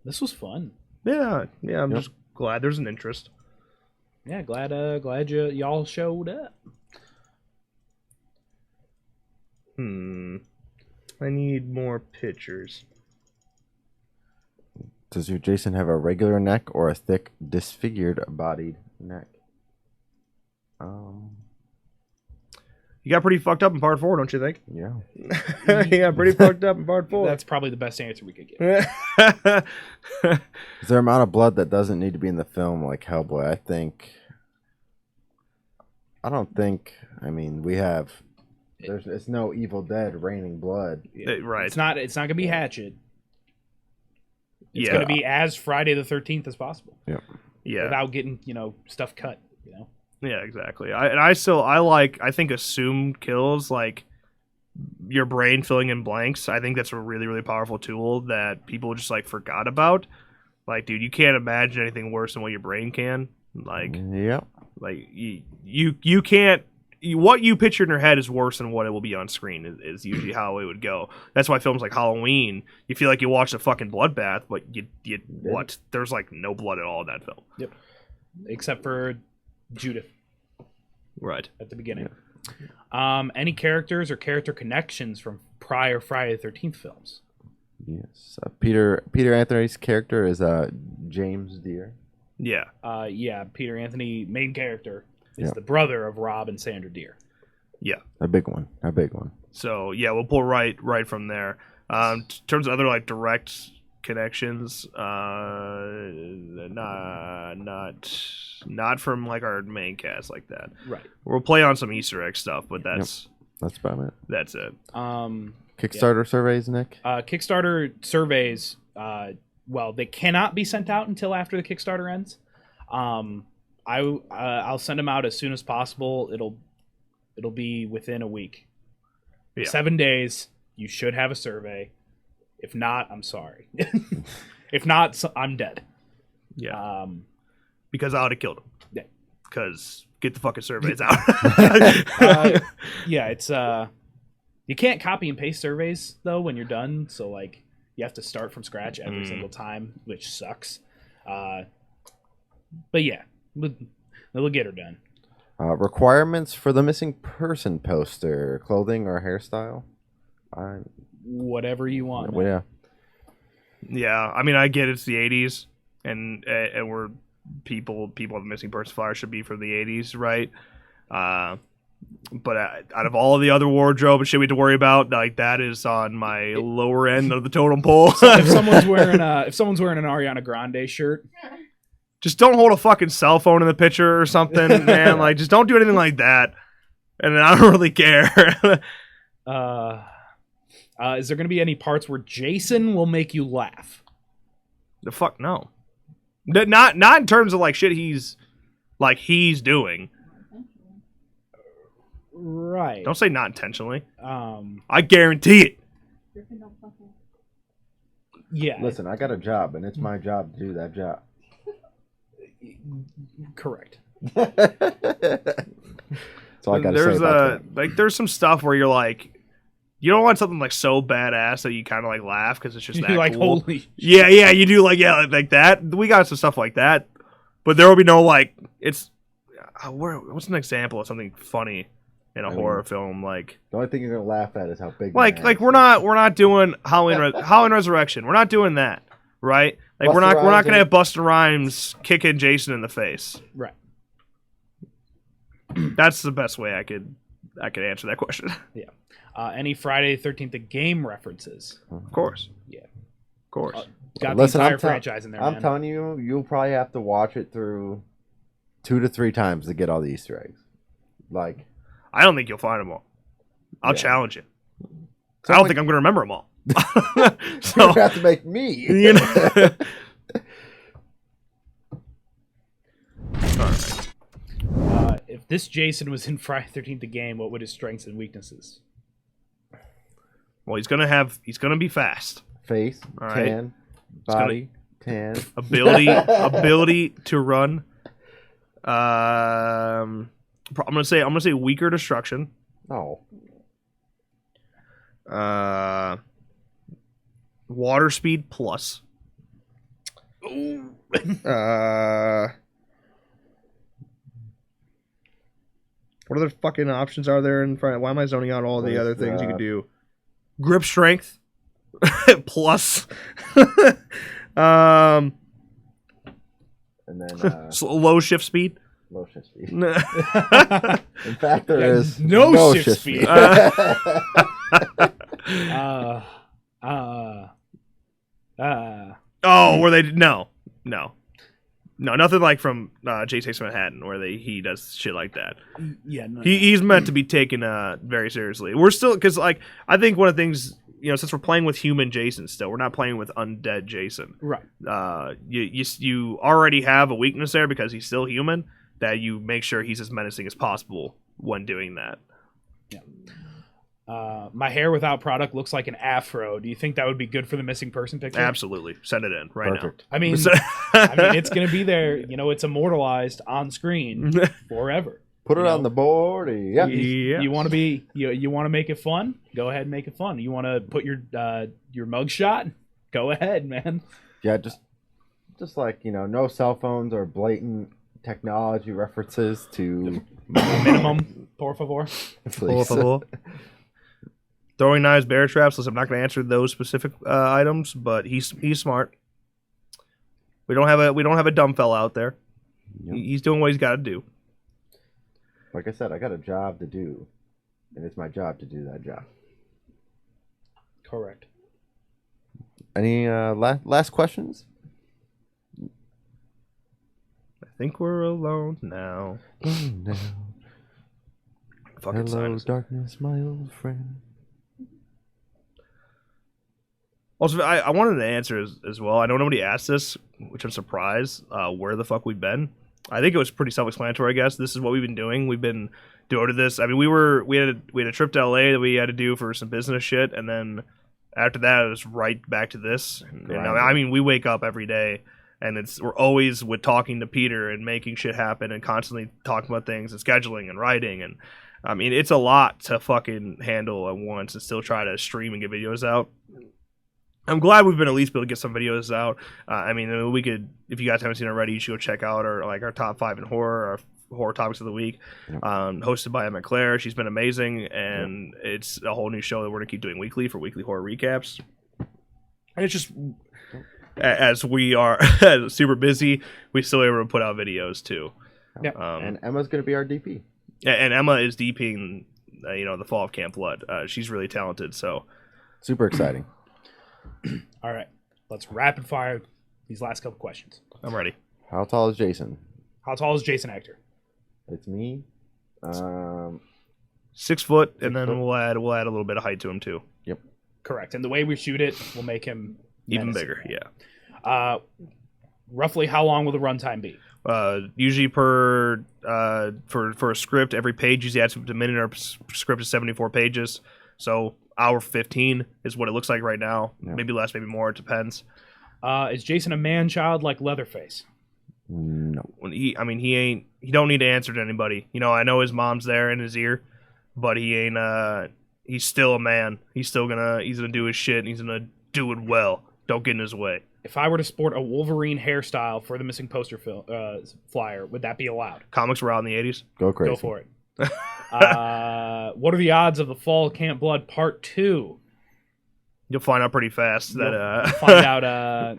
This was fun.
Yeah. I'm
Yep.
just glad there's an interest.
Yeah, glad y'all showed up.
I need more pictures.
Does your Jason have a regular neck or a thick, disfigured bodied neck?
You got pretty fucked up in part 4, don't you think?
Yeah.
You got pretty fucked up in part 4.
That's probably the best answer we could give.
Is there an amount of blood that doesn't need to be in the film like Hellboy? I don't think. I mean, we have. It's no Evil Dead raining blood.
Right.
It's not gonna be Hatchet. It's
Yeah.
gonna be as Friday the 13th as possible.
Yeah.
Yeah.
Without getting stuff cut.
Yeah, exactly. I think assumed kills, like your brain filling in blanks. I think that's a really, really powerful tool that people just like forgot about. Like, dude, you can't imagine anything worse than what your brain can. Like,
Yeah.
like you can't. What you picture in your head is worse than what it will be on screen. Is usually how it would go. That's why films like Halloween, you feel like you watched a fucking bloodbath, but you what? There's like no blood at all in that film.
Yep. Except for Judith
Right.
at the beginning. Any characters or character connections from prior Friday the 13th films?
Yes. Peter Anthony's character is James Deere.
Yeah.
Yeah, Peter Anthony, main character, is
Yeah.
the brother of Rob and Sandra Deer.
Yeah.
A big one.
So yeah, we'll pull right from there. In terms of other like direct connections, not from like our main cast like that.
Right.
We'll play on some Easter egg stuff, but
That's about it.
that's it.
Kickstarter surveys, Nick?
Kickstarter surveys, well, they cannot be sent out until after the Kickstarter ends. I'll send them out as soon as possible. It'll be within a week.
Yeah.
7 days, you should have a survey. If not, I'm sorry. If not, I'm dead.
Yeah. Because I would have killed him.
Yeah.
Because get the fucking surveys out.
Yeah, it's you can't copy and paste surveys though when you're done, so like you have to start from scratch every single time, which sucks. But yeah, we'll get her done.
Requirements for the missing person poster: clothing or hairstyle?
Whatever you want.
Well, yeah.
Yeah, I mean, I get it's the '80s, and we're people the missing person flyer should be from the '80s, right? But out of all the other wardrobe and shit we have to worry about, like that is on my lower end of the totem pole.
If someone's wearing an Ariana Grande shirt,
just don't hold a fucking cell phone in the picture or something, man. Like, just don't do anything like that. And I don't really care.
Is there going to be any parts where Jason will make you laugh?
The fuck no. Not in terms of like shit he's doing.
Right.
Don't say not intentionally. I guarantee it.
Yeah.
Listen, I got a job, and it's my job to do that job.
Correct.
That's all I got to say about that.
Like there's some stuff where you're like, you don't want something like so badass that you kind of like laugh because it's just that
like
cool.
holy.
Yeah, you do like like that. We got some stuff like that, but there will be no like it's. What's an example of something funny in a horror film? Like
The only thing you're gonna laugh at is how big.
like we're not doing Halloween Resurrection. We're not doing that, right? Like we're not gonna have Busta Rhymes kicking Jason in the face.
Right.
That's the best way I could answer that question.
Yeah. Any Friday the 13th the game references?
Of course.
Yeah.
Of course.
Got
Listen,
the entire franchise in there.
I'm
man.
telling you, you'll probably have to watch it through 2 to 3 times to get all the Easter eggs. Like,
I don't think you'll find them all. I'll challenge you.
So
I don't think I'm going to remember them all.
So, you have to make me.
You know? All right.
If this Jason was in Friday the 13th the game, what would his strengths and weaknesses?
Well, he's gonna be fast.
Face,
All right.
tan, body, tan.
Ability to run. I'm gonna say weaker destruction.
Oh.
Water speed plus. What other fucking options are there in front? Why am I zoning out all the other things you could do? Grip strength plus.
And then
Low shift speed.
low shift speed.
No.
In fact, there is
no shift speed.
Oh, where they no, nothing like from Jay Takes Manhattan where he does shit like that.
Yeah, no,
He's meant to be taken very seriously. We're still because like I think one of the things since we're playing with human Jason still, we're not playing with undead Jason.
right.
You already have a weakness there because he's still human. That you make sure he's as menacing as possible when doing that.
Yeah. My hair without product looks like an afro. Do you think that would be good for the missing person picture?
Absolutely, send it in right
Perfect.
I mean, it's going to be there. It's immortalized on screen forever.
Put it on the board. Yep.
You want to be you want to make it fun? Go ahead and make it fun. You want to put your mugshot? Go ahead, man.
Yeah, just like no cell phones or blatant technology references to
minimum, por favor.
Please.
Throwing knives, bear traps. Listen, I'm not going to answer those specific items, but he's smart. We don't have a dumb fella out there.
Yep.
He's doing what he's got to do.
Like I said, I got a job to do, and it's my job to do that job.
Correct.
Any last questions?
I think we're alone now.
Now.
Fucking
Hello,
silence.
darkness, my old friend.
Also, I wanted to answer as well. I know nobody asked this, which I'm surprised. Where the fuck we've been? I think it was pretty self-explanatory. I guess this is what we've been doing. We've been devoted to this. I mean, we had a trip to LA that we had to do for some business shit, and then after that, it was right back to this. And, I mean, we wake up every day, and we're always with talking to Peter and making shit happen, and constantly talking about things and scheduling and writing, and I mean, it's a lot to fucking handle at once and still try to stream and get videos out. I'm glad we've been at least able to get some videos out. I mean, we could, if you guys haven't seen it already, you should go check out our top 5 in horror, our horror topics of the week, hosted by Emma Claire. She's been amazing, and it's a whole new show that we're gonna keep doing weekly for weekly horror recaps. And it's just, as we are super busy, we still able to put out videos too.
Yeah.
And Emma's gonna be our DP.
And Emma is DPing, the Fall of Camp Blood. She's really talented, so
Super exciting.
All right, let's rapid fire these last couple questions.
I'm ready.
How tall is Jason?
How tall is Jason Hector?
It's me.
6 foot, and
6
then
foot.
we'll add a little bit of height to him too.
Yep.
Correct. And the way we shoot it will make him
Even
menacing.
bigger, yeah.
Roughly how long will the runtime be?
Usually for a script, every page usually adds up to a minute. Our script is 74 pages, so hour 15 is what it looks like right now.
Yeah.
Maybe less, maybe more. It depends.
Is Jason a man-child like Leatherface?
No.
When he don't need to answer to anybody. I know his mom's there in his ear, but he ain't. He's still a man. He's gonna do his shit, and he's gonna do it well. Don't get in his way.
If I were to sport a Wolverine hairstyle for the missing poster flyer, would that be allowed?
Comics were out in the 80s.
Go crazy.
Go for it. What are the odds of the Fall of Camp Blood Part 2?
You'll find out pretty fast that
Find out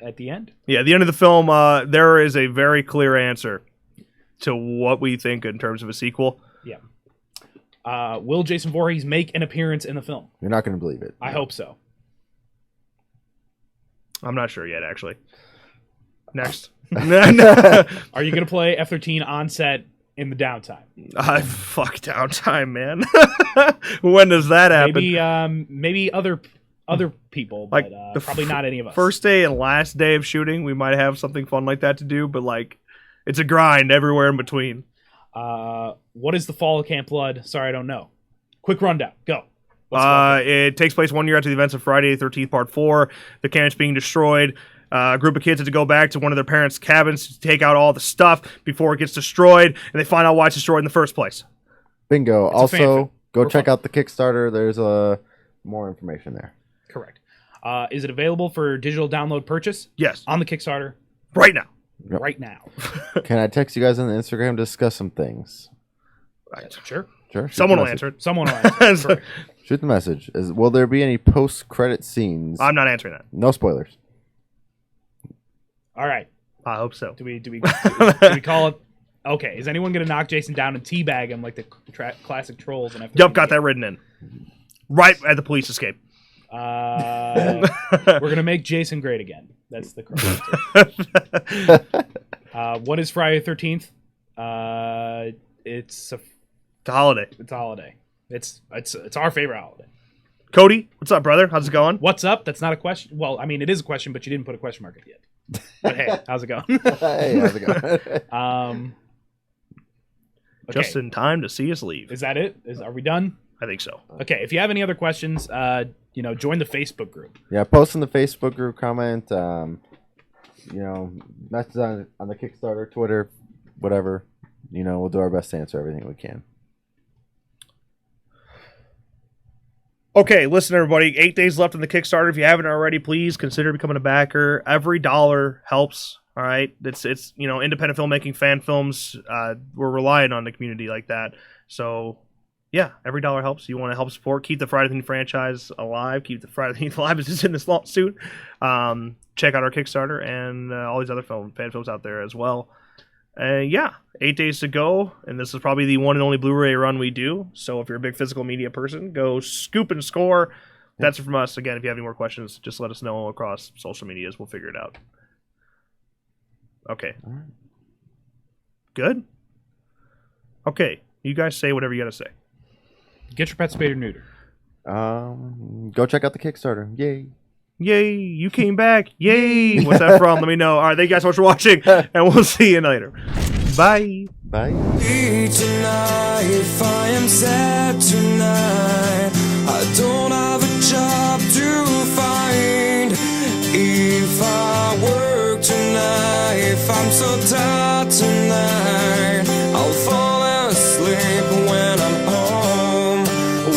at the end.
Yeah, at the end of the film, there is a very clear answer to what we think in terms of a sequel.
Yeah. Will Jason Voorhees make an appearance in the film?
You're not going to believe it.
I hope so.
I'm not sure yet, actually. Next.
Are you going to play F-13 on set in the downtime?
Fuck downtime, man. When does that happen?
Maybe other people,
Like
but
the
probably not any of us.
First day and last day of shooting, we might have something fun like that to do, but it's a grind everywhere in between.
What is the Fall of Camp Blood? Sorry, I don't know. Quick rundown. Go. Let's go.
It takes place 1 year after the events of Friday the 13th, Part 4. The camp's being destroyed. A group of kids have to go back to one of their parents' cabins to take out all the stuff before it gets destroyed, and they find out why it's destroyed in the first place.
Bingo.
It's a fanfic.
Also, go
We're
check
fun.
out the Kickstarter. There's more information there.
Correct. Is it available for digital download purchase
Yes.
on the Kickstarter
Right now.
Yep.
right now?
Can I text you guys on the Instagram to discuss some things?
Sure.
Sure. shoot
Someone
the
will
message.
answer it.
Someone will answer. Correct.
Shoot the message. Will there be any post-credit scenes?
I'm not answering that.
No spoilers.
All right.
I hope so.
Do we call it? Okay. Is anyone going to knock Jason down and teabag him like the classic trolls? And
Yep, got that written in. Right at the police escape.
We're going to make Jason great again. That's the correct answer. What is Friday the 13th? It's a
holiday.
holiday. It's our favorite holiday.
Cody, what's up, brother? How's it going?
What's up? That's not a question. Well, I mean, it is a question, but you didn't put a question mark at the end. But hey, how's it going?
Hey, how's it going?
Okay.
Just in time to see us leave.
Is that it? Are we done?
I think so.
Okay. If you have any other questions, join the Facebook group.
Yeah, post in the Facebook group, comment, message on the Kickstarter, Twitter, whatever. We'll do our best to answer everything we can.
Okay, listen, everybody. 8 days left on the Kickstarter. If you haven't already, please consider becoming a backer. Every dollar helps. All right, it's independent filmmaking, fan films. We're relying on the community like that. So, yeah, every dollar helps. You want to help support, keep the Friday the 13th franchise alive, keep the Friday the 13th alive is in this lawsuit. Check out our Kickstarter and all these other fan films out there as well. Yeah, 8 days to go, and this is probably the one and only Blu-ray run we do. So if you're a big physical media person, go scoop and score. That's it from us. Again, if you have any more questions, just let us know across social medias. We'll figure it out. Okay.
All right.
Good? Okay, you guys say whatever you got to say.
Get your pet spayed or neutered.
Go check out the Kickstarter. Yay.
Yay, you came back. Yay. What's that from? Let me know. All right, thank you guys so much for watching, and we'll see you later. Bye.
Bye.
Tonight, if I am sad tonight, I don't have a job to find. If I work tonight, if I'm so tired tonight, I'll fall asleep when I'm home.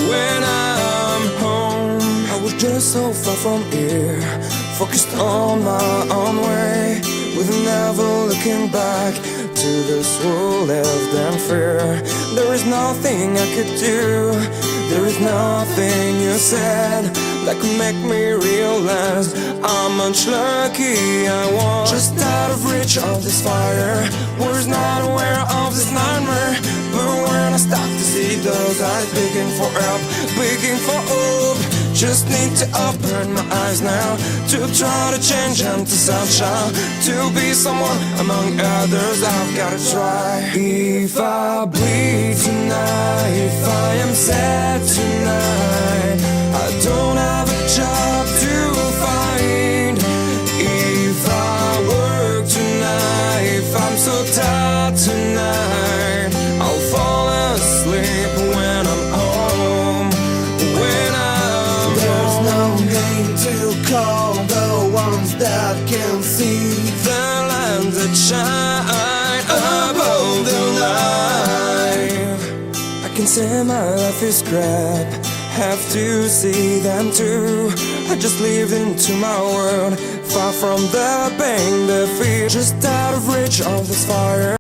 When I'm home, I was just so far from here, focused on my own way, with never looking back to this world lived in fear. There is nothing I could do, there is nothing you said that could make me realize how much lucky I was. Just out of reach of this fire, was not aware of this nightmare. But when I start to see those eyes begging for help, begging for hope, just need to open my eyes now, to try to change into sunshine, to be someone among others. I've gotta try. If I bleed tonight, if I am sad tonight, I don't have a job to find. If I work tonight, if I'm so tired tonight, I'll fall asleep when I'm home. When I'm There's home. No name to call the ones that can see the lands that shine above the life. I can say my life is crap, have to see them too. I just lived into my world, far from the pain, the fear, just out of reach of this fire.